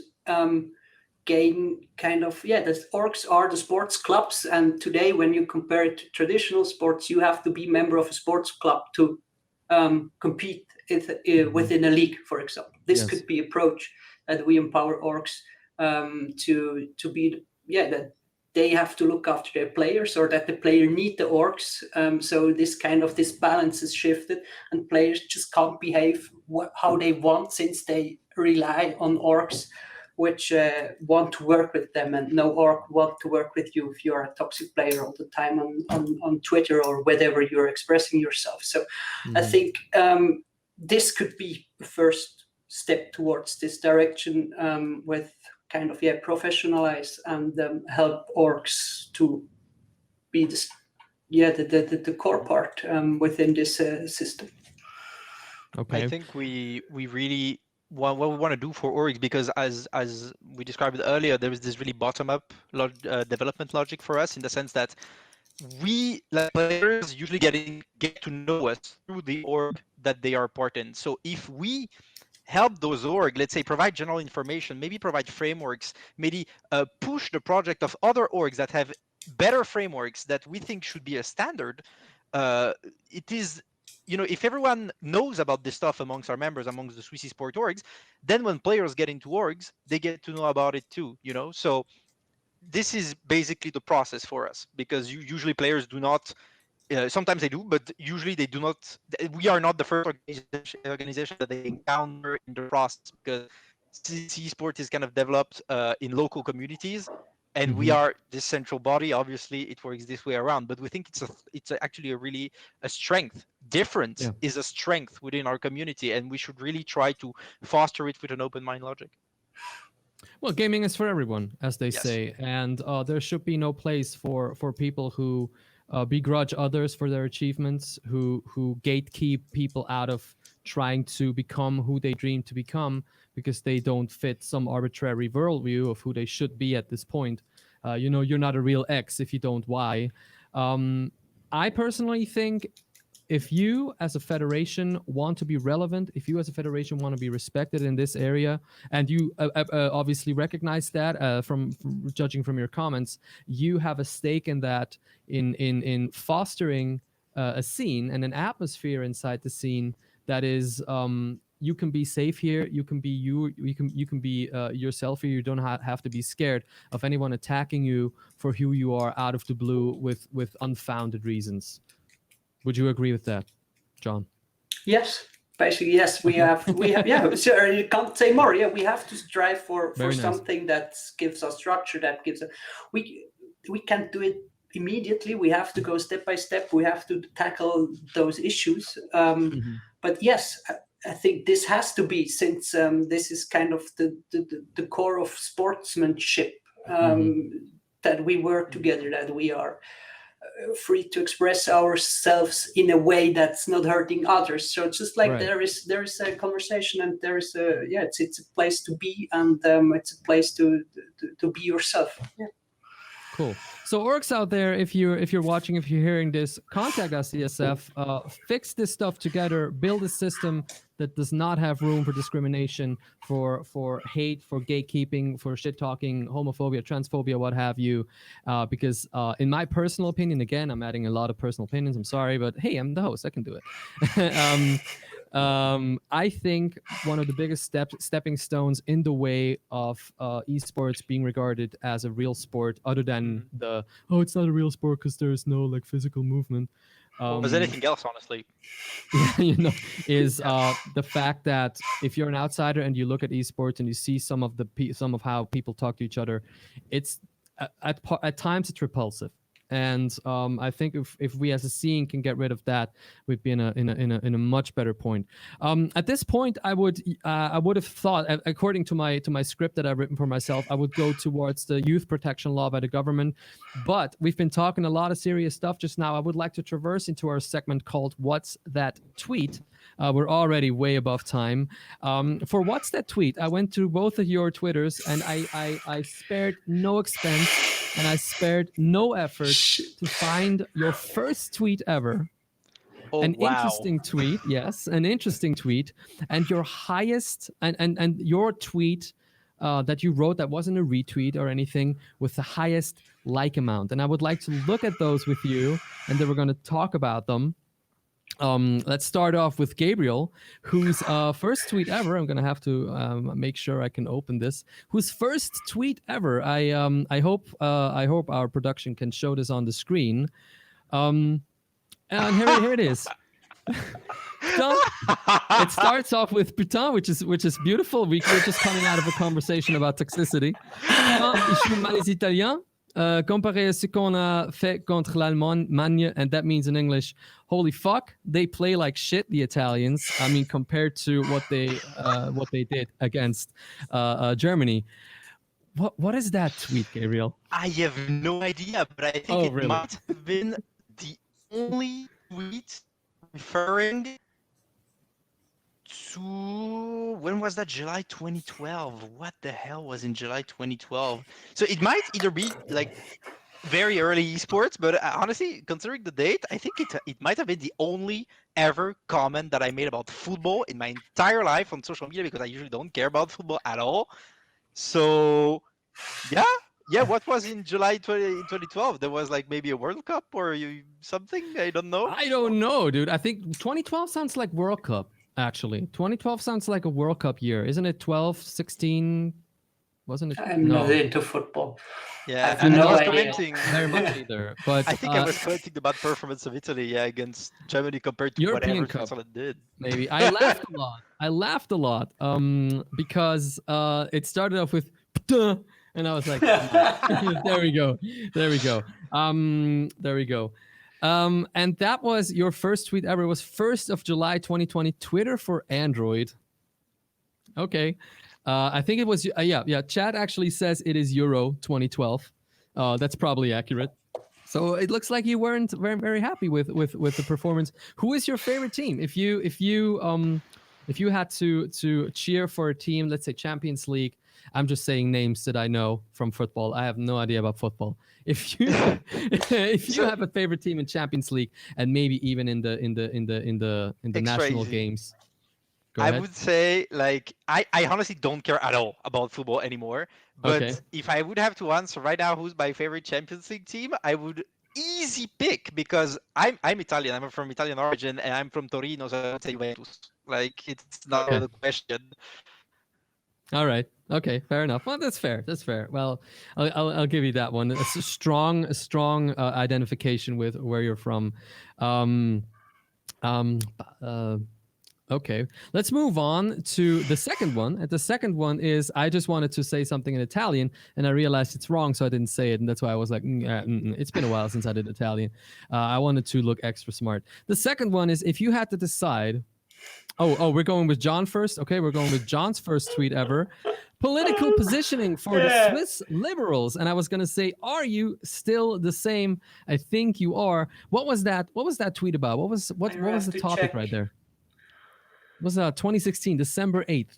C: gain kind of, the orcs are the sports clubs, and today when you compare it to traditional sports, you have to be member of a sports club to compete within a league, for example. This could be approach that we empower orcs to be, that they have to look after their players, or that the player need the orcs. So this balance is shifted, and players just can't behave how they want, since they rely on orcs which want to work with them, and no orc want to work with you if you're a toxic player all the time on Twitter or wherever you're expressing yourself. So I think this could be the first step towards this direction, with professionalize and help orcs to be the core part within this system.
B: Okay. I think we really what we want to do for orgs, because as we described earlier, there is this really bottom-up development logic for us, in the sense that we, like players, usually get to know us through the org that they are part in. So if we help those org, let's say, provide general information, maybe provide frameworks, maybe push the project of other orgs that have better frameworks that we think should be a standard, it is, if everyone knows about this stuff amongst our members, amongst the Swiss Esport orgs, then when players get into orgs, they get to know about it too, So this is basically the process for us, because usually players do not, sometimes they do, but usually they do not. We are not the first organization that they encounter in the process, because Esport is kind of developed in local communities, and we are this central body. Obviously, it works this way around, but we think it's actually a strength. Difference is a strength within our community, and we should really try to foster it with an open mind logic.
A: Well, gaming is for everyone, as they say, and there should be no place for people who begrudge others for their achievements, who gatekeep people out of trying to become who they dream to become, because they don't fit some arbitrary worldview of who they should be at this point. You're not a real X if you don't Y. I personally think if you as a federation want to be relevant, if you as a federation want to be respected in this area, and you obviously recognize that from judging from your comments, you have a stake in that, in fostering a scene and an atmosphere inside the scene that is, you can be safe here, you can be you can be yourself here. You don't have to be scared of anyone attacking you for who you are out of the blue with unfounded reasons. Would you agree with that, Jon?
C: Yes, basically yes. We have yeah. Sure, you can't say more. Yeah, we have to strive for something that gives us structure. That gives us. We can't do it immediately. We have to go step by step. We have to tackle those issues. But yes, I think this has to be, since this is kind of the core of sportsmanship, that we work together, that we are free to express ourselves in a way that's not hurting others. So it's just like there is a conversation, and there is it's a place to be, and it's a place to be yourself. Yeah.
A: Cool. So orcs out there, if you're watching, if you're hearing this, contact us, SESF. Fix this stuff together. Build a system that does not have room for discrimination, for hate, for gatekeeping, for shit talking, homophobia, transphobia, what have you. Because in my personal opinion, again, I'm adding a lot of personal opinions. I'm sorry, but hey, I'm the host. I can do it. I think one of the biggest stepping stones in the way of esports being regarded as a real sport, other than it's not a real sport because there's no like physical movement.
B: Was anything else, honestly?
A: Is the fact that if you're an outsider and you look at esports and you see some of how people talk to each other, it's at times it's repulsive. And I think if we as a scene can get rid of that, we'd be in a much better point. At this point, I would have thought, according to my script that I've written for myself, I would go towards the youth protection law by the government. But we've been talking a lot of serious stuff just now. I would like to traverse into our segment called "What's That Tweet?" We're already way above time. For What's That Tweet, I went through both of your Twitters, and I spared no expense and I spared no effort to find your first tweet ever. Interesting tweet, yes, an interesting tweet, and your highest and your tweet that you wrote that wasn't a retweet or anything with the highest like amount. And I would like to look at those with you, and then we're going to talk about them. Let's start off with Gabriel, whose first tweet ever. I'm gonna have to make sure I can open this. Whose first tweet ever. I hope our production can show this on the screen. And here it is. Putain. It starts off with putain, which is beautiful. We're just coming out of a conversation about toxicity. Putain, je suis mal italien. Comparé à ce qu'on a fait contre l'Allemagne, and that means in English, holy fuck, they play like shit, the Italians. I mean, compared to what they did against Germany. What is that tweet, Gabriel?
B: I have no idea, but I think it might have been the only tweet referring to, when was that? July 2012. What the hell was in July 2012? So it might either be like very early esports, but honestly, considering the date, I think it might have been the only ever comment that I made about football in my entire life on social media, because I usually don't care about football at all. So yeah, what was in July 2012? There was like maybe a World Cup or something? I don't know.
A: I don't know, dude. I think 2012 sounds like World Cup. Actually, 2012 sounds like a World Cup year, isn't it? 12, 16, wasn't it?
C: I'm not into football.
B: Yeah,
C: I have no
B: was
C: idea.
B: commenting
A: Very much either. But
B: I think I was commenting the bad performance of Italy, against Germany compared to
A: European
B: whatever
A: Cup.
B: Switzerland did.
A: Maybe I laughed a lot. Because it started off with "Putain," and I was like, there we go. And that was your first tweet ever. It was 1st of July 2020, Twitter for Android. Okay. I think it was, yeah. Chat actually says it is Euro 2012. That's probably accurate. So it looks like you weren't very, very happy with the performance. Who is your favorite team? If you had to cheer for a team, let's say Champions League, I'm just saying names that I know from football. I have no idea about football. If you have a favorite team in Champions League, and maybe even in the national games, go ahead.
B: I would say, like, I honestly don't care at all about football anymore. But if I would have to answer right now who's my favorite Champions League team, I would easy pick, because I'm Italian. I'm from Italian origin, and I'm from Torino, so I would say Juventus. Like, it's not a question.
A: All right. Okay. Fair enough. Well, that's fair. Well, I'll give you that one. It's a strong identification with where you're from. Okay. Let's move on to the second one. And the second one is, I just wanted to say something in Italian, and I realized it's wrong, so I didn't say it, and that's why I was like, it's been a while since I did Italian. I wanted to look extra smart. The second one is, if you had to decide. Oh, we're going with Jon first. Okay, we're going with Jon's first tweet ever. Political positioning for the Swiss liberals. And I was gonna say, are you still the same? I think you are. What was that tweet about? What was the topic right there? It was 2016, December 8th.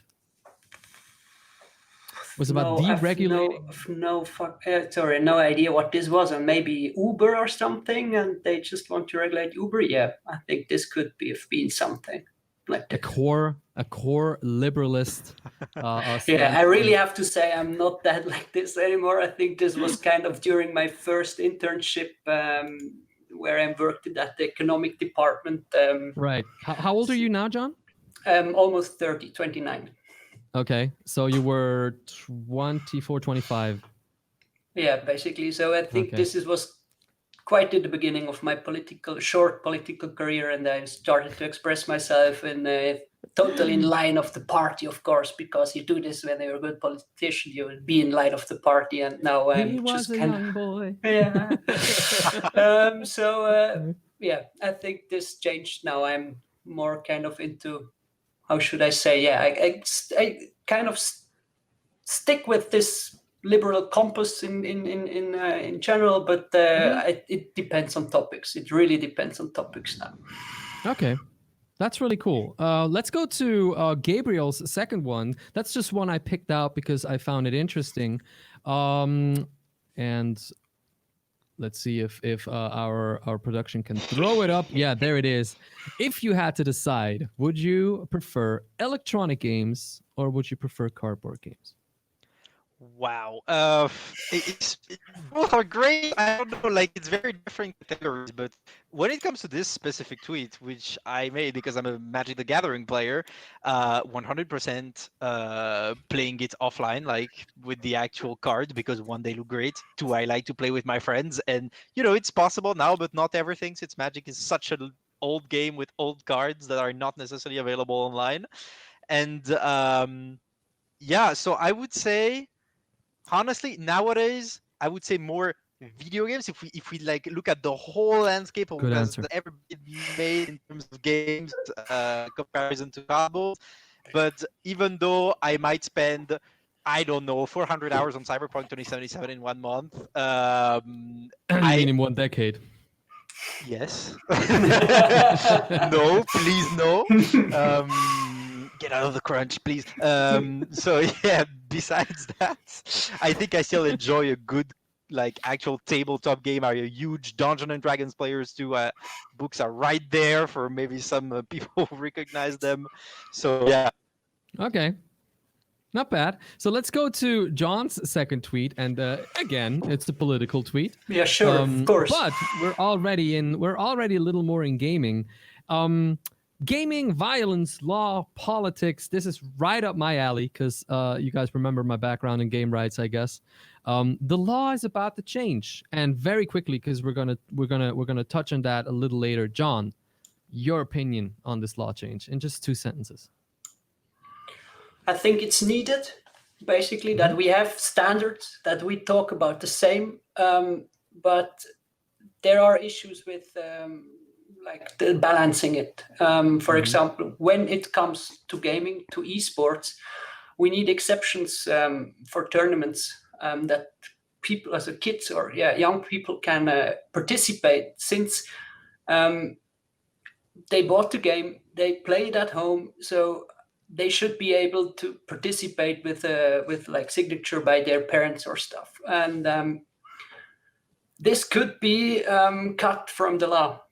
A: It was about deregulating.
C: No idea what this was, and maybe Uber or something, and they just want to regulate Uber. Yeah, I think this could have been something. Like
A: a core liberalist.
C: Yeah, I really have to say I'm not that like this anymore. I think this was kind of during my first internship, where I worked at the economic department.
A: Right. How old are you now, Jon?
C: Almost 30, 29.
A: Okay, so you were 24, 25.
C: Yeah, basically. So I think this was quite at the beginning of my short political career, and I started to express myself totally in line of the party, of course, because you do this when you're a good politician, you will be in line of the party, and now I'm just kind of boy. Yeah. I think this changed now. I'm more kind of into, how should I say? Yeah, I kind of stick with this liberal compass in general, but it depends on topics. It really depends on topics now.
A: Okay, that's really cool. Let's go to Gabriel's second one. That's just one I picked out because I found it interesting. And let's see if our production can throw it up. Yeah, there it is. If you had to decide, would you prefer electronic games or would you prefer cardboard games?
B: Wow. Both are great. I don't know, like it's very different categories, but when it comes to this specific tweet, which I made because I'm a Magic the Gathering player, 100% playing it offline, like with the actual card, because one, they look great. Two, I like to play with my friends, and it's possible now, but not everything, since Magic is such an old game with old cards that are not necessarily available online. And yeah, so I would say, honestly, nowadays, I would say more video games. If we like look at the whole landscape of
A: Good
B: what has
A: answer.
B: ever been made in terms of games, comparison to cardboard. But even though I might spend, I don't know, 400 hours on Cyberpunk 2077 in 1 month,
A: You mean in 1 decade?
B: yes. No, please no. Get out of the crunch, please. So yeah, besides that, I think I still enjoy a good, like, actual tabletop game. Are a huge Dungeons and Dragons players too. Books are right there for maybe some people who recognize them. So yeah.
A: Okay. Not bad. So let's go to John's second tweet, and again, it's a political tweet.
C: Yeah, sure, of course.
A: But we're already a little more in gaming. Gaming, violence, law, politics. This is right up my alley because you guys remember my background in game rights, I guess. The law is about to change, and very quickly, because we're gonna touch on that a little later. John, your opinion on this law change in just 2 sentences.
C: I think it's needed, basically, that we have standards, that we talk about the same, but there are issues with like the balancing it. For example, when it comes to gaming, to esports, we need exceptions for tournaments that people, as a kids or young people, can participate, since they bought the game, they play it at home, so they should be able to participate with like signature by their parents or stuff. And this could be cut from the law.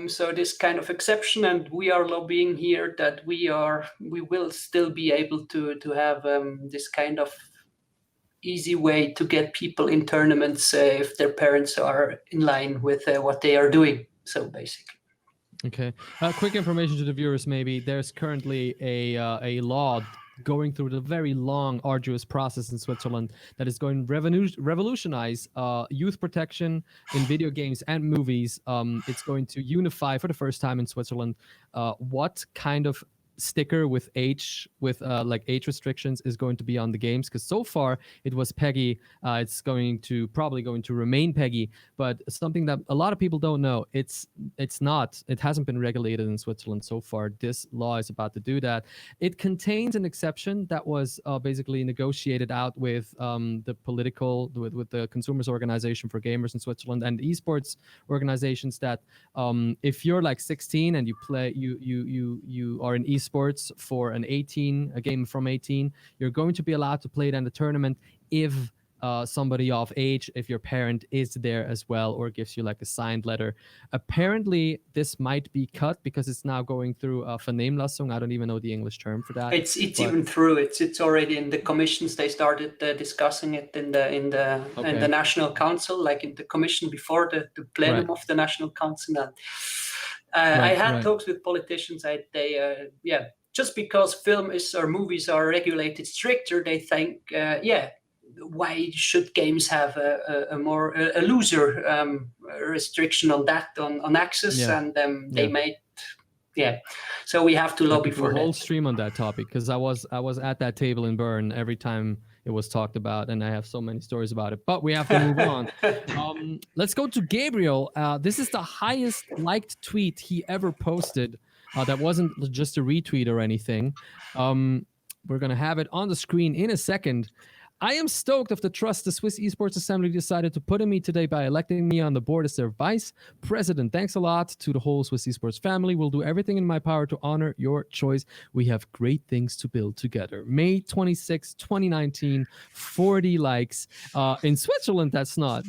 C: So this kind of exception, and we are lobbying here that we will still be able to have this kind of easy way to get people in tournaments if their parents are in line with what they are doing. So basically.
A: Okay. Quick information to the viewers, maybe. There's currently a law going through the very long, arduous process in Switzerland that is going to revolutionize youth protection in video games and movies. It's going to unify for the first time in Switzerland what kind of sticker with age restrictions is going to be on the games, because so far it was PEGI. It's probably going to remain PEGI, but something that a lot of people don't know, it hasn't been regulated in Switzerland so far. This law is about to do that. It contains an exception that was basically negotiated out with with the consumers organization for gamers in Switzerland and esports organizations, that if you're like 16 and you play, you are in esports for a game from 18, you're going to be allowed to play it in the tournament if somebody of age, if your parent is there as well, or gives you like a signed letter. Apparently, this might be cut because it's now going through Vernehmlassung. I don't even know the English term for that.
C: It's even through. It's already in the commissions. They started discussing it in the National Council, like in the commission before the plenum of the National Council. I had talks with politicians. Just because films or movies are regulated stricter, they think, why should games have a looser restriction on that, on access? And they made, so we have to lobby for
A: a
C: that.
A: whole stream on that topic, because I was at that table in Bern every time it was talked about, and I have so many stories about it. But we have to move on. Let's go to Gabriel. This is the highest liked tweet he ever posted. That wasn't just a retweet or anything. We're gonna have it on the screen in a second. I am stoked of the trust the Swiss Esports Assembly decided to put in me today by electing me on the board as their vice president. Thanks a lot to the whole Swiss Esports family. We'll do everything in my power to honor your choice. We have great things to build together. May 26, 2019, 40 likes. In Switzerland, that's not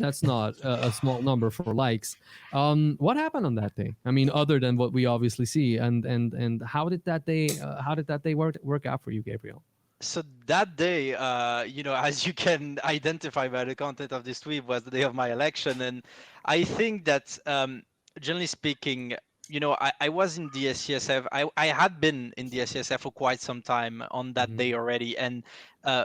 A: a small number for likes. What happened on that day? I mean, other than what we obviously see, and how did that day work out for you, Gabriel?
B: So that day, as you can identify by the content of this tweet, was the day of my election, and I think that, generally speaking, I was in the SESF. I had been in the SESF for quite some time on that day already, and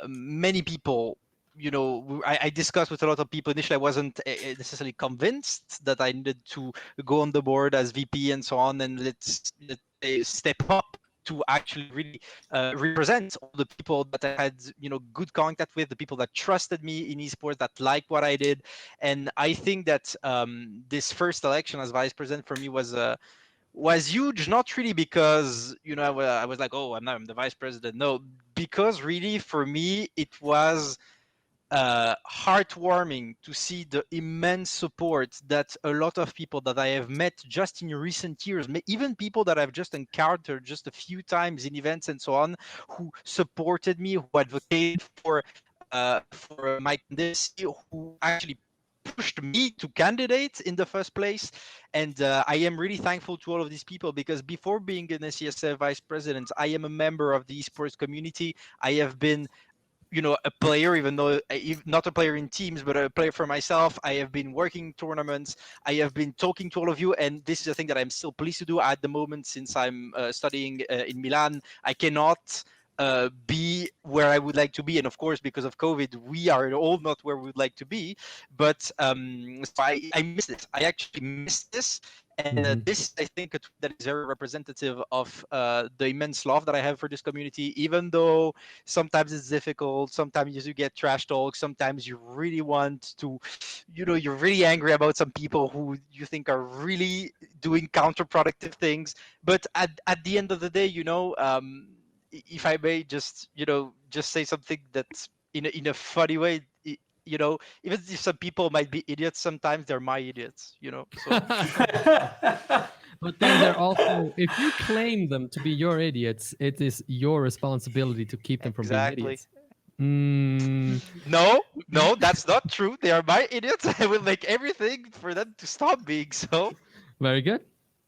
B: many people. I discussed with a lot of people. Initially, I wasn't necessarily convinced that I needed to go on the board as VP and so on, and let's say step up to actually really represent all the people that I had, good contact with, the people that trusted me in esports, that liked what I did. And I think that this first election as vice president for me was huge, not really because I was like, oh, I'm the vice president. No, because really for me it was heartwarming to see the immense support that a lot of people that I have met just in recent years, even people that I've just encountered just a few times in events and so on, who supported me, who advocated for my candidacy, who actually pushed me to candidate in the first place. And I am really thankful to all of these people, because before being an SESF vice president, I am a member of the esports community. I have been a player, even though not a player in teams, but a player for myself. I have been working tournaments. I have been talking to all of you, and this is a thing that I'm still pleased to do at the moment, since I'm studying in Milan. I cannot be where I would like to be, and of course, because of COVID, we are all not where we would like to be. But so I miss this. I actually miss this. And this, I think, that is very representative of the immense love that I have for this community, even though sometimes it's difficult. Sometimes you get trash talk. Sometimes you really want to, you're really angry about some people who you think are really doing counterproductive things. But at the end of the day, if I may just say something that's in a funny way, even if some people might be idiots, sometimes they're my idiots, So
A: But then they're also, if you claim them to be your idiots, it is your responsibility to keep them from being
B: exactly.
A: idiots.
B: No, that's not true. They are my idiots. I will make everything for them to stop being so.
A: Very good.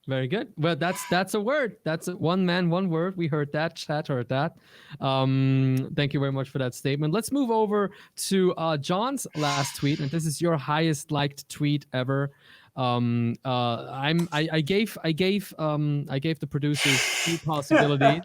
A: Very good. Well, that's a word. That's one man, one word. We heard that. Chat heard that. Thank you very much for that statement. Let's move over to Jon's last tweet, and this is your highest liked tweet ever. I gave the producers two possibilities,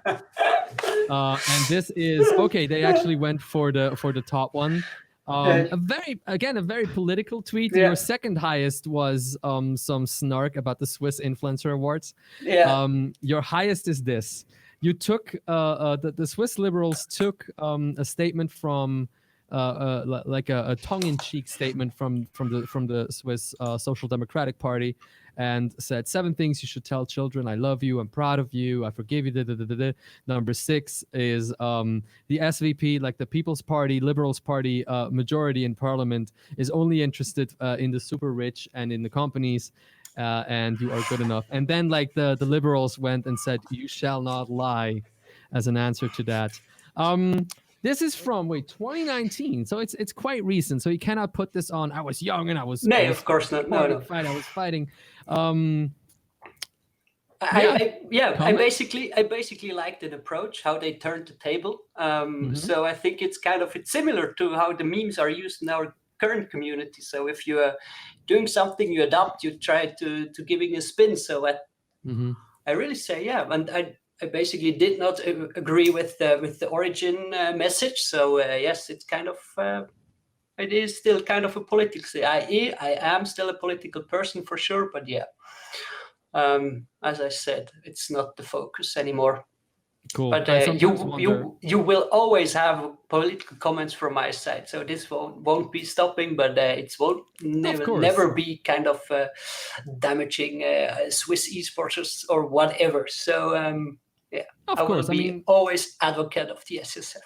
A: and this is okay. They actually went for the top one. A very political tweet.
C: Yeah.
A: Your second highest was some snark about the Swiss Influencer Awards.
C: Yeah.
A: Your highest is this. You took the Swiss liberals took a statement from like a tongue-in-cheek statement from the Swiss Social Democratic Party, and said 7 things you should tell children. I love you. I'm proud of you. I forgive you. Number 6 is the SVP, like the People's Party, Liberals Party majority in parliament, is only interested in the super rich and in the companies, and you are good enough. And then like the liberals went and said, you shall not lie, as an answer to that. This is from 2019, so it's quite recent. So you cannot put this on. I was young and I was
C: of course not. No.
A: I was fighting.
C: I basically liked the approach, how they turned the table. So I think it's similar to how the memes are used in our current community. So if you are doing something, you adapt, you try to giving a spin. So I really say and I basically did not agree with the origin message. So yes, it's it is still kind of a political thing. I am still a political person for sure, but as I said, it's not the focus anymore.
A: Cool.
C: But you will always have political comments from my side, so this won't be stopping. But it won't never be kind of damaging Swiss esports or whatever. So
A: of
C: I
A: course,
C: will be always advocate of the SSF.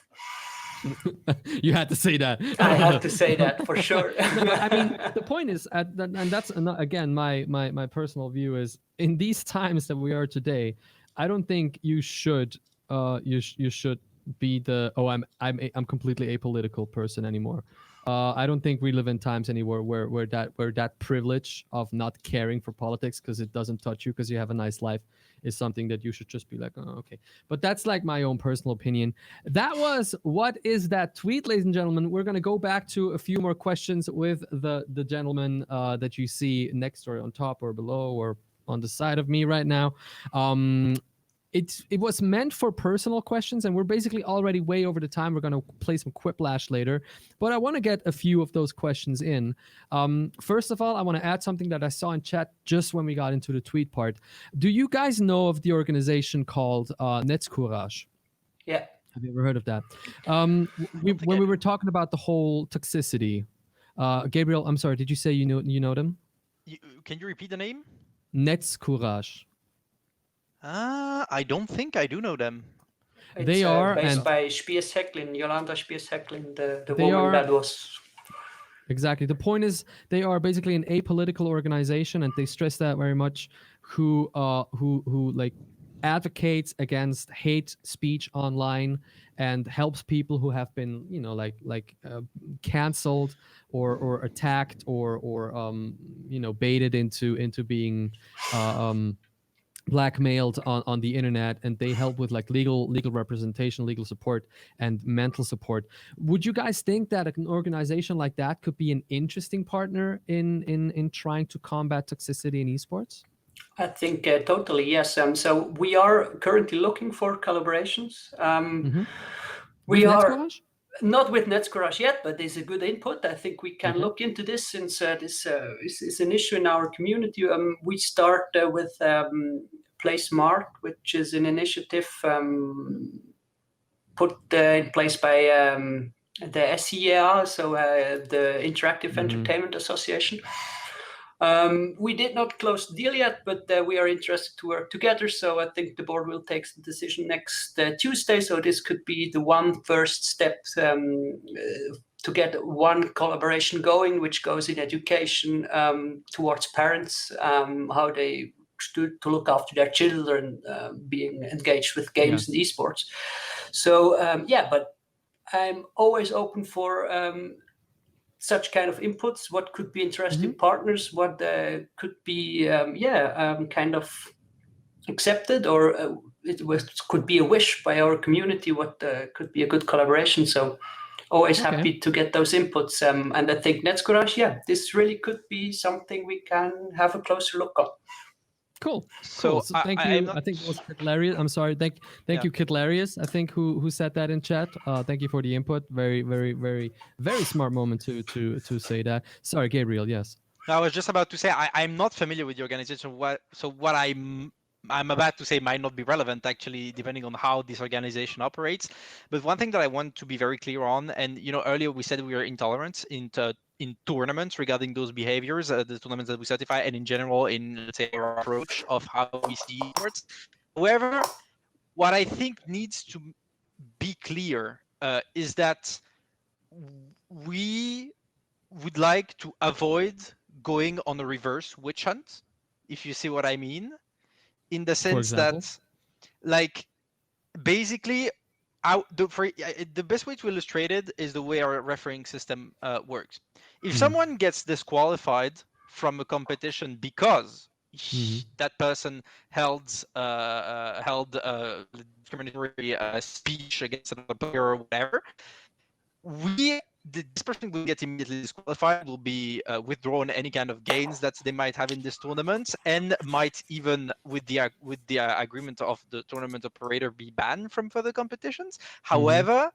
A: You had to say that.
C: I have to say that for sure.
A: No, I mean, the point is, and that's again my personal view is, in these times that we are today, I don't think you should you should be the I'm completely apolitical person anymore. I don't think we live in times anymore where that privilege of not caring for politics because it doesn't touch you because you have a nice life is something that you should just be like, oh, okay. But that's like my own personal opinion. That was What Is That Tweet, ladies and gentlemen. We're going to go back to a few more questions with the gentleman that you see next or on top or below or on the side of me right now. It was meant for personal questions, and we're basically already way over the time. We're going to play some Quiplash later, but I want to get a few of those questions in. First of all, I want to add something that I saw in chat just when we got into the tweet part. Do you guys know of the organization called Netzcourage?
C: Yeah.
A: Have you ever heard of that? When we were talking about the whole toxicity, Gabriel, I'm sorry, did you say you know them?
B: Can you repeat the name?
A: Netzcourage.
B: I don't think I do know them.
A: They are
C: based by Spiers-Hecklin, Jolanda Spiers-Hecklin, the
A: They
C: woman
A: are-
C: that was.
A: Exactly. The point is, they are basically an apolitical organization, and they stress that very much. Who like advocates against hate speech online and helps people who have been, canceled or attacked or baited into being blackmailed on the internet, and they help with like legal representation, legal support, and mental support. Would you guys think that an organization like that could be an interesting partner in trying to combat toxicity in esports?
C: I think totally, yes. So we are currently looking for collaborations. We
A: With
C: are
A: Netzcourage?
C: not with Netzcourage yet, but there's a good input. I think we can
A: Okay.
C: look into this since this is an issue in our community. We start with Play Smart, which is an initiative put in place by the SEA, so the Interactive Entertainment Association. We did not close the deal yet, but we are interested to work together. So I think the board will take the decision next Tuesday. So this could be the one first step to get one collaboration going, which goes in education towards parents, how they to look after their children being engaged with games and esports. So but I'm always open for such kind of inputs. What could be interesting partners? What could be kind of accepted, or could be a wish by our community. What could be a good collaboration? So always happy to get those inputs. And I think Netzcourage, this really could be something we can have a closer look on.
A: Cool.
B: So,
A: thank you. I think it was Kitlarius. I'm sorry. Thank you, Kitlarius. I think who said that in chat. Thank you for the input. Very, very, very, very smart moment to say that. Sorry, Gabriel. Yes.
B: I was just about to say I'm not familiar with the organization. What I'm about to say might not be relevant, actually, depending on how this organization operates. But one thing that I want to be very clear on, and earlier we said we are intolerant in tournaments regarding those behaviors, the tournaments that we certify, and in general in, let's say, our approach of how we see sports. However, what I think needs to be clear is that we would like to avoid going on a reverse witch hunt, if you see what I mean, in the sense that, like, basically, the best way to illustrate it is the way our refereeing system works. If someone gets disqualified from a competition because that person held discriminatory speech against another player or whatever, this person will get immediately disqualified, will be withdrawn any kind of gains that they might have in this tournament, and might even, with the agreement of the tournament operator, be banned from further competitions. However,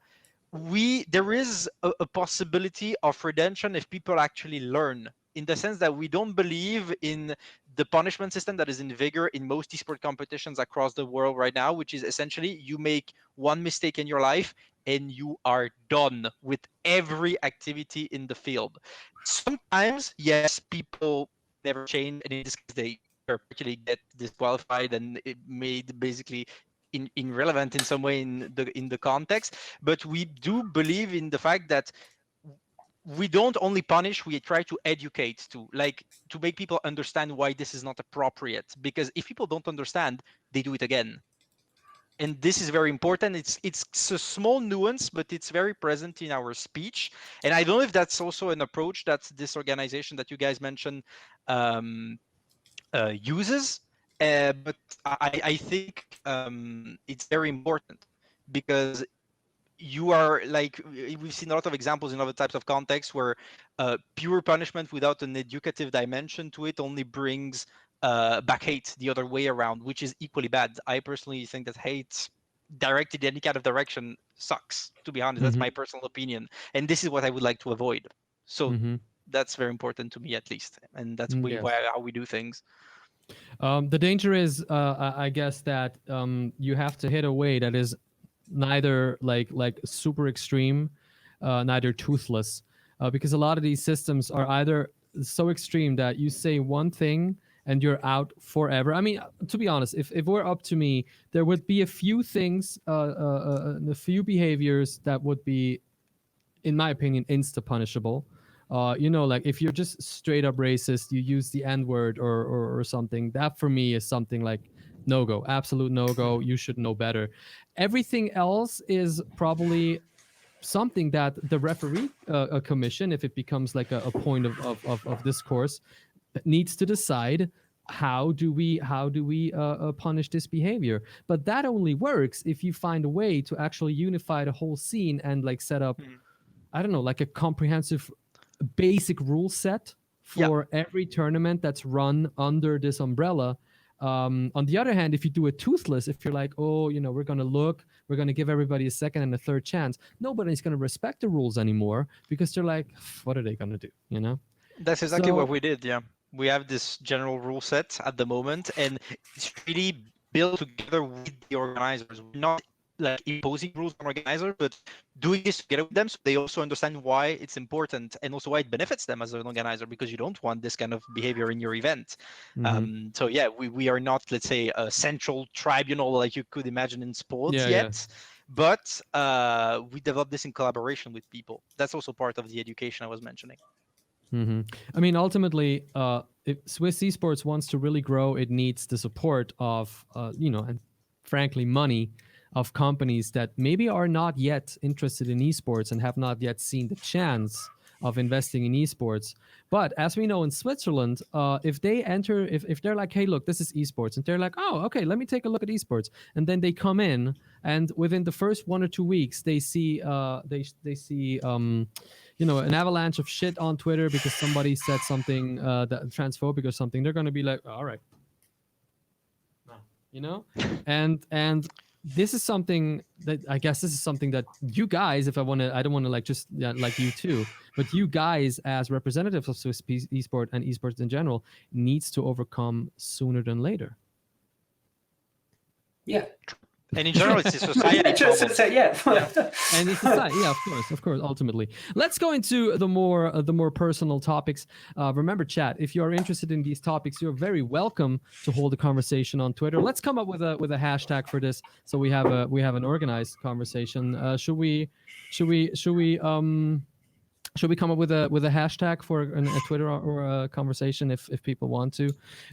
B: there is a possibility of redemption if people actually learn, in the sense that we don't believe in the punishment system that is in vigor in most esport competitions across the world right now, which is essentially you make one mistake in your life and you are done with every activity in the field. Sometimes, yes, people never change, and in this case, they perpetually get disqualified and it made basically irrelevant in some way in the context. But we do believe in the fact that we don't only punish, we try to educate to make people understand why this is not appropriate. Because if people don't understand, they do it again. And this is very important. It's a small nuance, but it's very present in our speech. And I don't know if that's also an approach that this organization that you guys mentioned uses, but I think it's very important, because you are like, we've seen a lot of examples in other types of contexts where pure punishment without an educative dimension to it only brings back hate the other way around, which is equally bad. I personally think that hate directed in any kind of direction sucks, to be honest. That's my personal opinion, and this is what I would like to avoid. So that's very important to me, at least, and that's
A: Yes.
B: how we do things.
A: The danger is, I guess, that you have to hit a way that is neither like super extreme, neither toothless, because a lot of these systems are either so extreme that you say one thing and you're out forever. I mean, to be honest, if it were up to me, there would be a few things, a few behaviors that would be, in my opinion, insta-punishable. Like if you're just straight up racist, you use the N-word or something, that for me is something like no-go, absolute no-go. You should know better. Everything else is probably something that the referee commission, if it becomes like a point of discourse, needs to decide how do we punish this behavior. But that only works if you find a way to actually unify the whole scene and like set up, I don't know, like a comprehensive basic rule set for every tournament that's run under this umbrella. On the other hand, if you do it toothless, if you're like, oh, we're going to give everybody a second and a third chance, nobody's going to respect the rules anymore, because they're like, what are they going to do?
B: That's exactly what we did. Yeah, we have this general rule set at the moment, and it's really built together with the organizers. We're not like imposing rules on organizers, but doing this together with them, so they also understand why it's important and also why it benefits them as an organizer, because you don't want this kind of behavior in your event. So yeah, we are not, let's say, a central tribunal like you could imagine in sports yet. But we developed this in collaboration with people. That's also part of the education I was mentioning.
A: I mean, ultimately, if Swiss esports wants to really grow, it needs the support of, and frankly, money of companies that maybe are not yet interested in esports and have not yet seen the chance of investing in esports. But as we know in Switzerland, if they enter, if they're like, hey, look, this is esports, and they're like, oh, okay, let me take a look at esports, and then they come in, and within the first 1 or 2 weeks, they see they see an avalanche of shit on Twitter because somebody said something that transphobic or something, they're going to be like, all right, and this is something that you guys, if I don't want to like just like you too, but you guys as representatives of Swiss esport and esports in general needs to overcome sooner than later.
B: Yeah. And in general, it's a society problem.
A: And it's society, of course, ultimately. Let's go into the more personal topics. Remember, chat, if you are interested in these topics, you're very welcome to hold a conversation on Twitter. Let's come up with a hashtag for this, so we have an organized conversation. Should we come up with a hashtag for a Twitter or a conversation if people want to?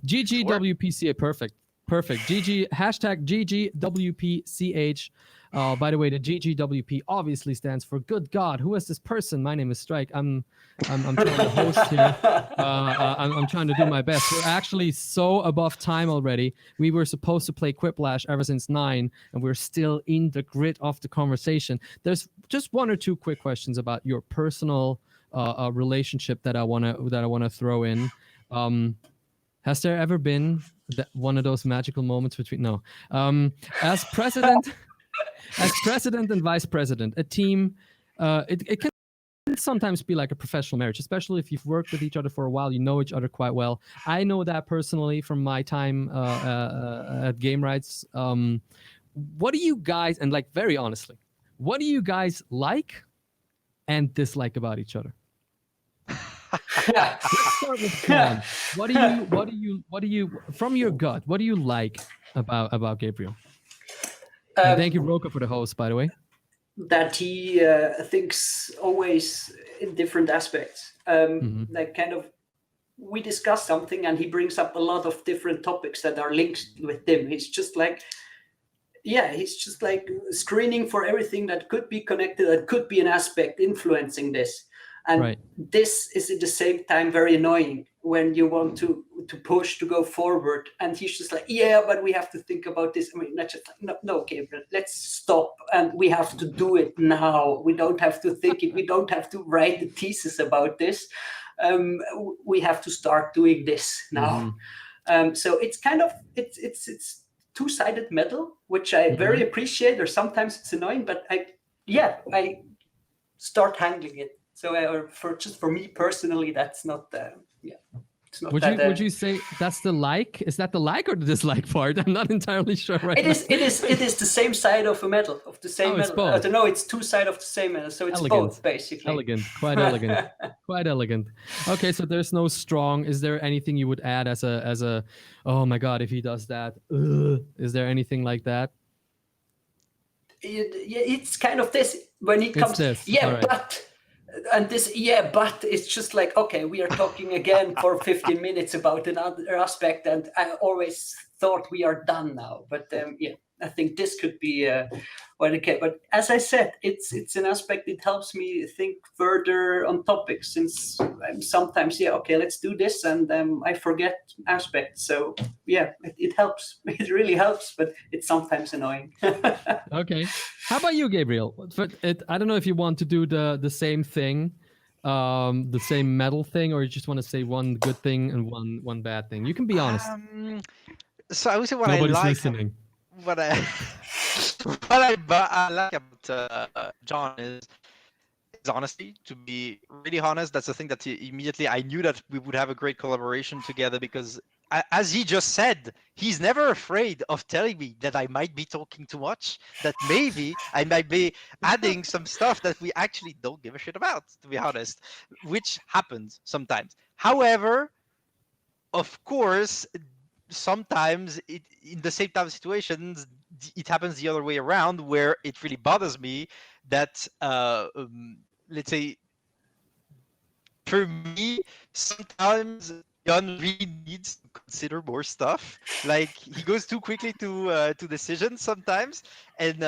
A: GGWPCA, perfect. Hashtag GGWPCH. By the way, the GGWP obviously stands for good God, who is this person? My name is Strike. I'm trying to host here. I'm trying to do my best. We're actually so above time already. We were supposed to play Quiplash ever since 9, and we're still in the grit of the conversation. There's just 1 or 2 quick questions about your personal relationship that I wanna throw in. Has there ever been one of those magical moments between? No. As president and vice president, a team, it can sometimes be like a professional marriage, especially if you've worked with each other for a while, you know each other quite well. I know that personally from my time at Game Rights. What do you guys, and like very honestly, what do you guys like and dislike about each other? Let's start with Jon. What do you from your gut, what do you like about Gabriel? And thank you, Roka, for the host, by the way.
C: That he thinks always in different aspects. Like kind of, we discuss something and he brings up a lot of different topics that are linked with him. It's just like, he's just like screening for everything that could be connected, that could be an aspect influencing this. And
A: Right.
C: this is at the same time very annoying when you want to push to go forward, and he's just like, yeah, but we have to think about this. I mean, not just like, no, Gabriel, let's stop, and we have to do it now. We don't have to think it. We don't have to write the thesis about this. We have to start doing this now. So it's kind of it's two-sided metal, which I very appreciate. Or sometimes it's annoying, but I start handling it. So for me personally, that's not it's not
A: would you say that's the like? Is that the like or the dislike part? I'm not entirely sure right now.
C: It is the same side of a medal, of the same
A: it's
C: medal.
A: both.
C: I don't know, it's two sides of the same medal, so it's
A: Elegant.
C: both basically.
A: Elegant, quite elegant. Quite elegant. Okay, so there's no strong. Is there anything you would add as a oh my god, if he does that, is there anything like that?
C: It's kind of this when it comes
A: this.
C: right. But it's just like, okay, we are talking again for 15 minutes about another aspect, and I always thought we are done now, but I think this could be okay. But as I said, it's an aspect that helps me think further on topics, since I'm sometimes okay, let's do this, and I forget aspects. So it helps. It really helps, but it's sometimes annoying.
A: Okay, how about you, Gabriel? I don't know if you want to do the same thing, the same metal thing, or you just want to say one good thing and one bad thing. You can be honest.
B: So I would say
A: Nobody's listening.
B: What I like about Jon is honesty. To be really honest, that's the thing that immediately I knew that we would have a great collaboration together, because as he just said, he's never afraid of telling me that I might be talking too much, that maybe I might be adding some stuff that we actually don't give a shit about, to be honest, which happens sometimes. However, of course, sometimes in the same type of situations, it happens the other way around, where it really bothers me that, let's say, for me, sometimes Jon really needs to consider more stuff. Like, he goes too quickly to decisions sometimes, and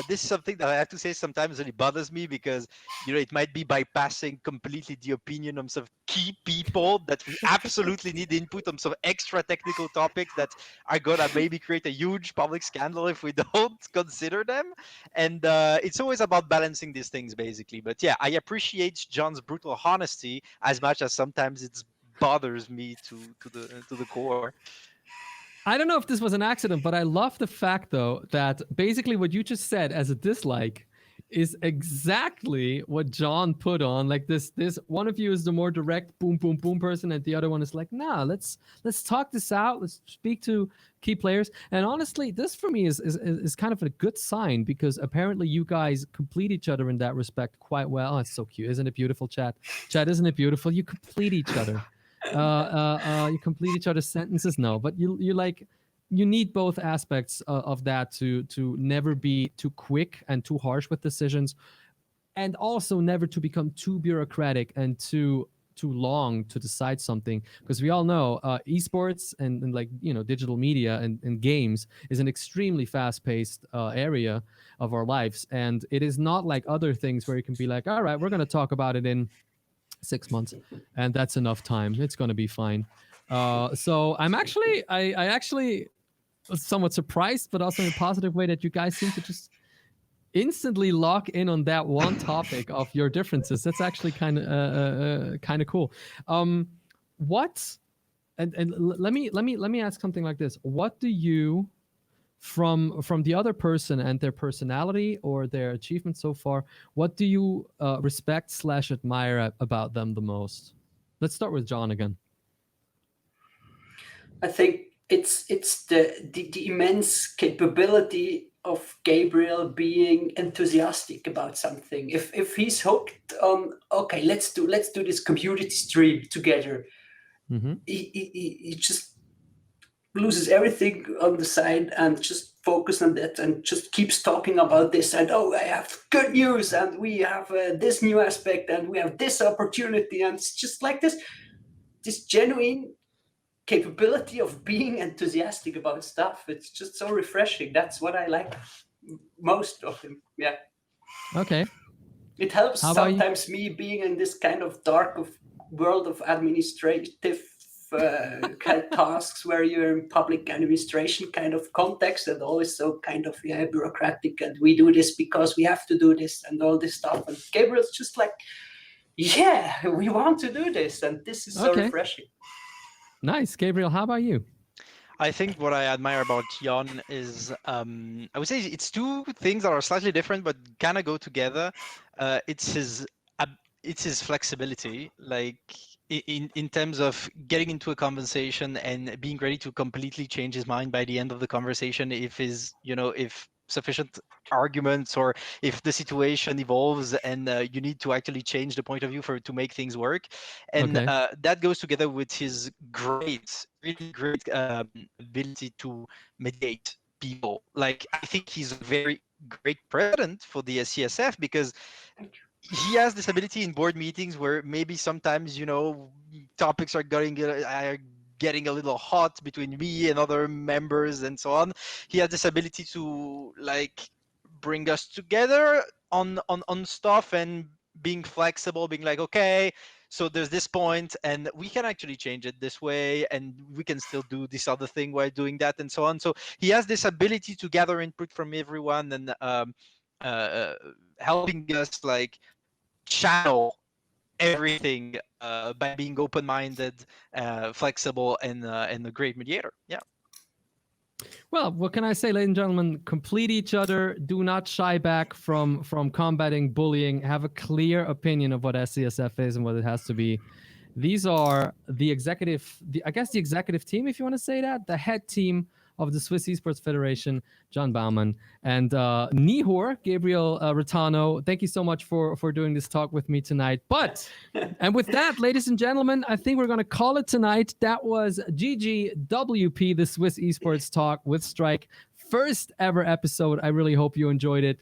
B: this is something that I have to say sometimes really bothers me, because it might be bypassing completely the opinion of some key people that we absolutely need input on some extra technical topics that are gonna maybe create a huge public scandal if we don't consider them. And it's always about balancing these things, basically. But yeah, I appreciate Jon's brutal honesty as much as sometimes it's bothers me to the core.
A: I don't know if this was an accident, but I love the fact, though, that basically what you just said as a dislike is exactly what Jon put on. Like this one of you is the more direct boom boom boom person, and the other one is like, nah, let's talk this out, let's speak to key players. And honestly, this for me is kind of a good sign, because apparently you guys complete each other in that respect quite well. Oh, it's so cute. Isn't it beautiful, chat? Chat, isn't it beautiful? You complete each other. You complete each other's sentences. No, but you need both aspects of that to never be too quick and too harsh with decisions, and also never to become too bureaucratic and too long to decide something, because we all know esports and like digital media and games is an extremely fast-paced area of our lives, and it is not like other things where you can be like, all right, we're going to talk about it in 6 months, and that's enough time. It's going to be fine. So I actually was somewhat surprised, but also in a positive way, that you guys seem to just instantly lock in on that one topic of your differences. That's actually kind of cool. What? And let me ask something like this. What do you, from the other person and their personality or their achievements so far, what do you respect / admire about them the most? Let's start with Jon again.
C: I think it's the immense capability of Gabriel being enthusiastic about something. If he's hooked on, okay, let's do this community stream together. Mm-hmm. He just loses everything on the side and just focus on that, and just keeps talking about this, and I have good news, and we have this new aspect, and we have this opportunity, and it's just like this genuine capability of being enthusiastic about stuff. It's just so refreshing. That's what I like most of him. Yeah.
A: Okay.
C: It helps
A: How about you?
C: sometimes me being in this kind of world of administrative kind of tasks where you're in public administration kind of context, and always so kind of bureaucratic, and we do this because we have to do this and all this stuff. And Gabriel's just like, yeah, we want to do this, and this is so refreshing.
A: Nice. Gabriel, how about you?
B: I think what I admire about Jon is, I would say it's two things that are slightly different, but kind of go together. It's his flexibility, like in terms of getting into a conversation and being ready to completely change his mind by the end of the conversation if sufficient arguments or if the situation evolves and you need to actually change the point of view to make things work. And that goes together with his really great ability to mediate people. Like, I think he's a very great president for the SESF because he has this ability in board meetings where maybe sometimes, topics are getting a little hot between me and other members and so on. He has this ability to bring us together on stuff and being flexible, being like, okay, so there's this point and we can actually change it this way and we can still do this other thing while doing that and so on. So he has this ability to gather input from everyone and helping us channel everything by being open-minded, flexible, and a great mediator. Yeah.
A: Well, what can I say, ladies and gentlemen? Complete each other. Do not shy back from combating bullying. Have a clear opinion of what SESF is and what it has to be. These are the executive team, if you want to say that, the head team of the Swiss Esports Federation, Jon Baumann, and Nihor, Gabriel Ratano. Thank you so much for doing this talk with me tonight. And with that, ladies and gentlemen, I think we're going to call it tonight. That was GGWP, the Swiss Esports Talk with Strike. First ever episode. I really hope you enjoyed it.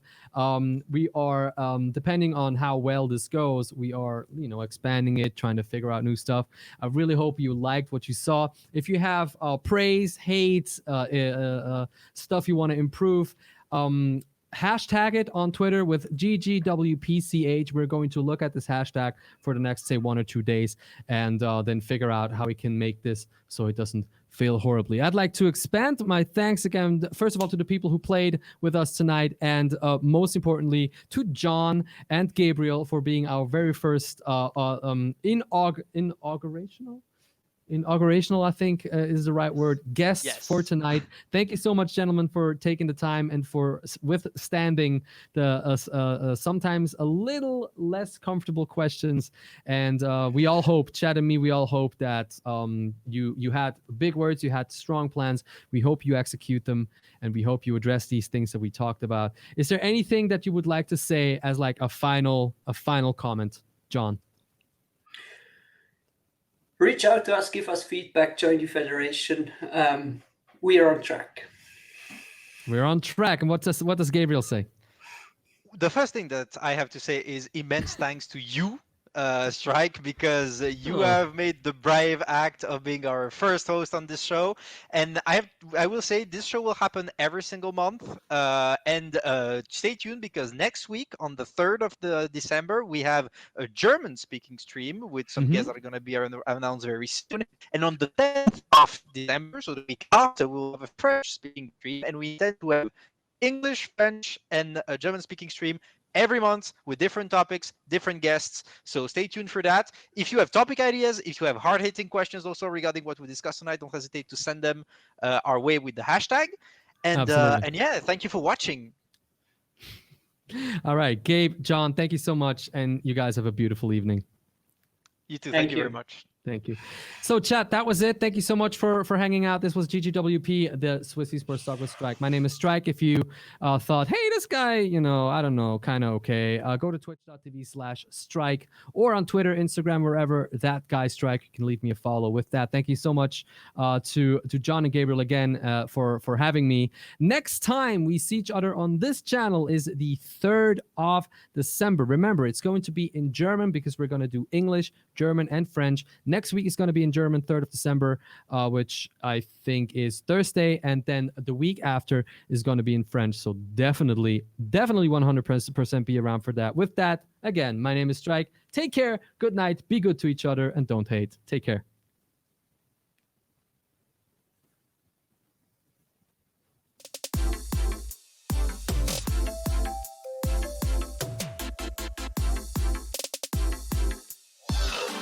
A: We are, depending on how well this goes, we are, expanding it, trying to figure out new stuff. I really hope you liked what you saw. If you have praise, hate, stuff you want to improve, hashtag it on Twitter with GGWPCH. We're going to look at this hashtag for the next, say, 1 or 2 days and then figure out how we can make this so it doesn't fail horribly. I'd like to expand my thanks again, first of all, to the people who played with us tonight, and most importantly, to Jon and Gabriel for being our very first inaugurational, I think is the right word, guests for tonight. Thank you so much, gentlemen, for taking the time and for withstanding the sometimes a little less comfortable questions. And we all hope, Chad and me, we all hope that you had big words, you had strong plans. We hope you execute them, and we hope you address these things that we talked about. Is there anything that you would like to say as a final comment, Jon?
C: Reach out to us, give us feedback, join the federation. We are on track.
A: We're on track. And what does Gabriel say?
B: The first thing that I have to say is immense thanks to you, Strike, because you have made the brave act of being our first host on this show. And I will say this show will happen every single month. And stay tuned, because next week on the 3rd of December, we have a German-speaking stream with some guests that are going to be announced very soon. And on the 10th of December, so the week after, we'll have a French-speaking stream. And we intend to have English, French, and a German-speaking stream every month with different topics, different guests. So stay tuned for that. If you have topic ideas, if you have hard-hitting questions also regarding what we discussed tonight, don't hesitate to send them our way with the hashtag. And yeah, thank you for watching.
A: All right, Gabe, Jon, thank you so much. And you guys have a beautiful evening.
B: You too. Thank you very much.
A: Thank you. So, chat, that was it. Thank you so much for hanging out. This was GGWP, the Swiss Esports Talk with Strike. My name is Strike. If you thought, hey, this guy, I don't know, kind of okay, go to twitch.tv/strike or on Twitter, Instagram, wherever that guy Strike. You can leave me a follow. With that, thank you so much to Jon and Gabriel again for having me. Next time we see each other on this channel is the 3rd of December. Remember, it's going to be in German because we're going to do English, German, and French. Next week is going to be in German, 3rd of December, which I think is Thursday. And then the week after is going to be in French. So definitely 100% be around for that. With that, again, my name is Strike. Take care. Good night. Be good to each other and don't hate. Take care.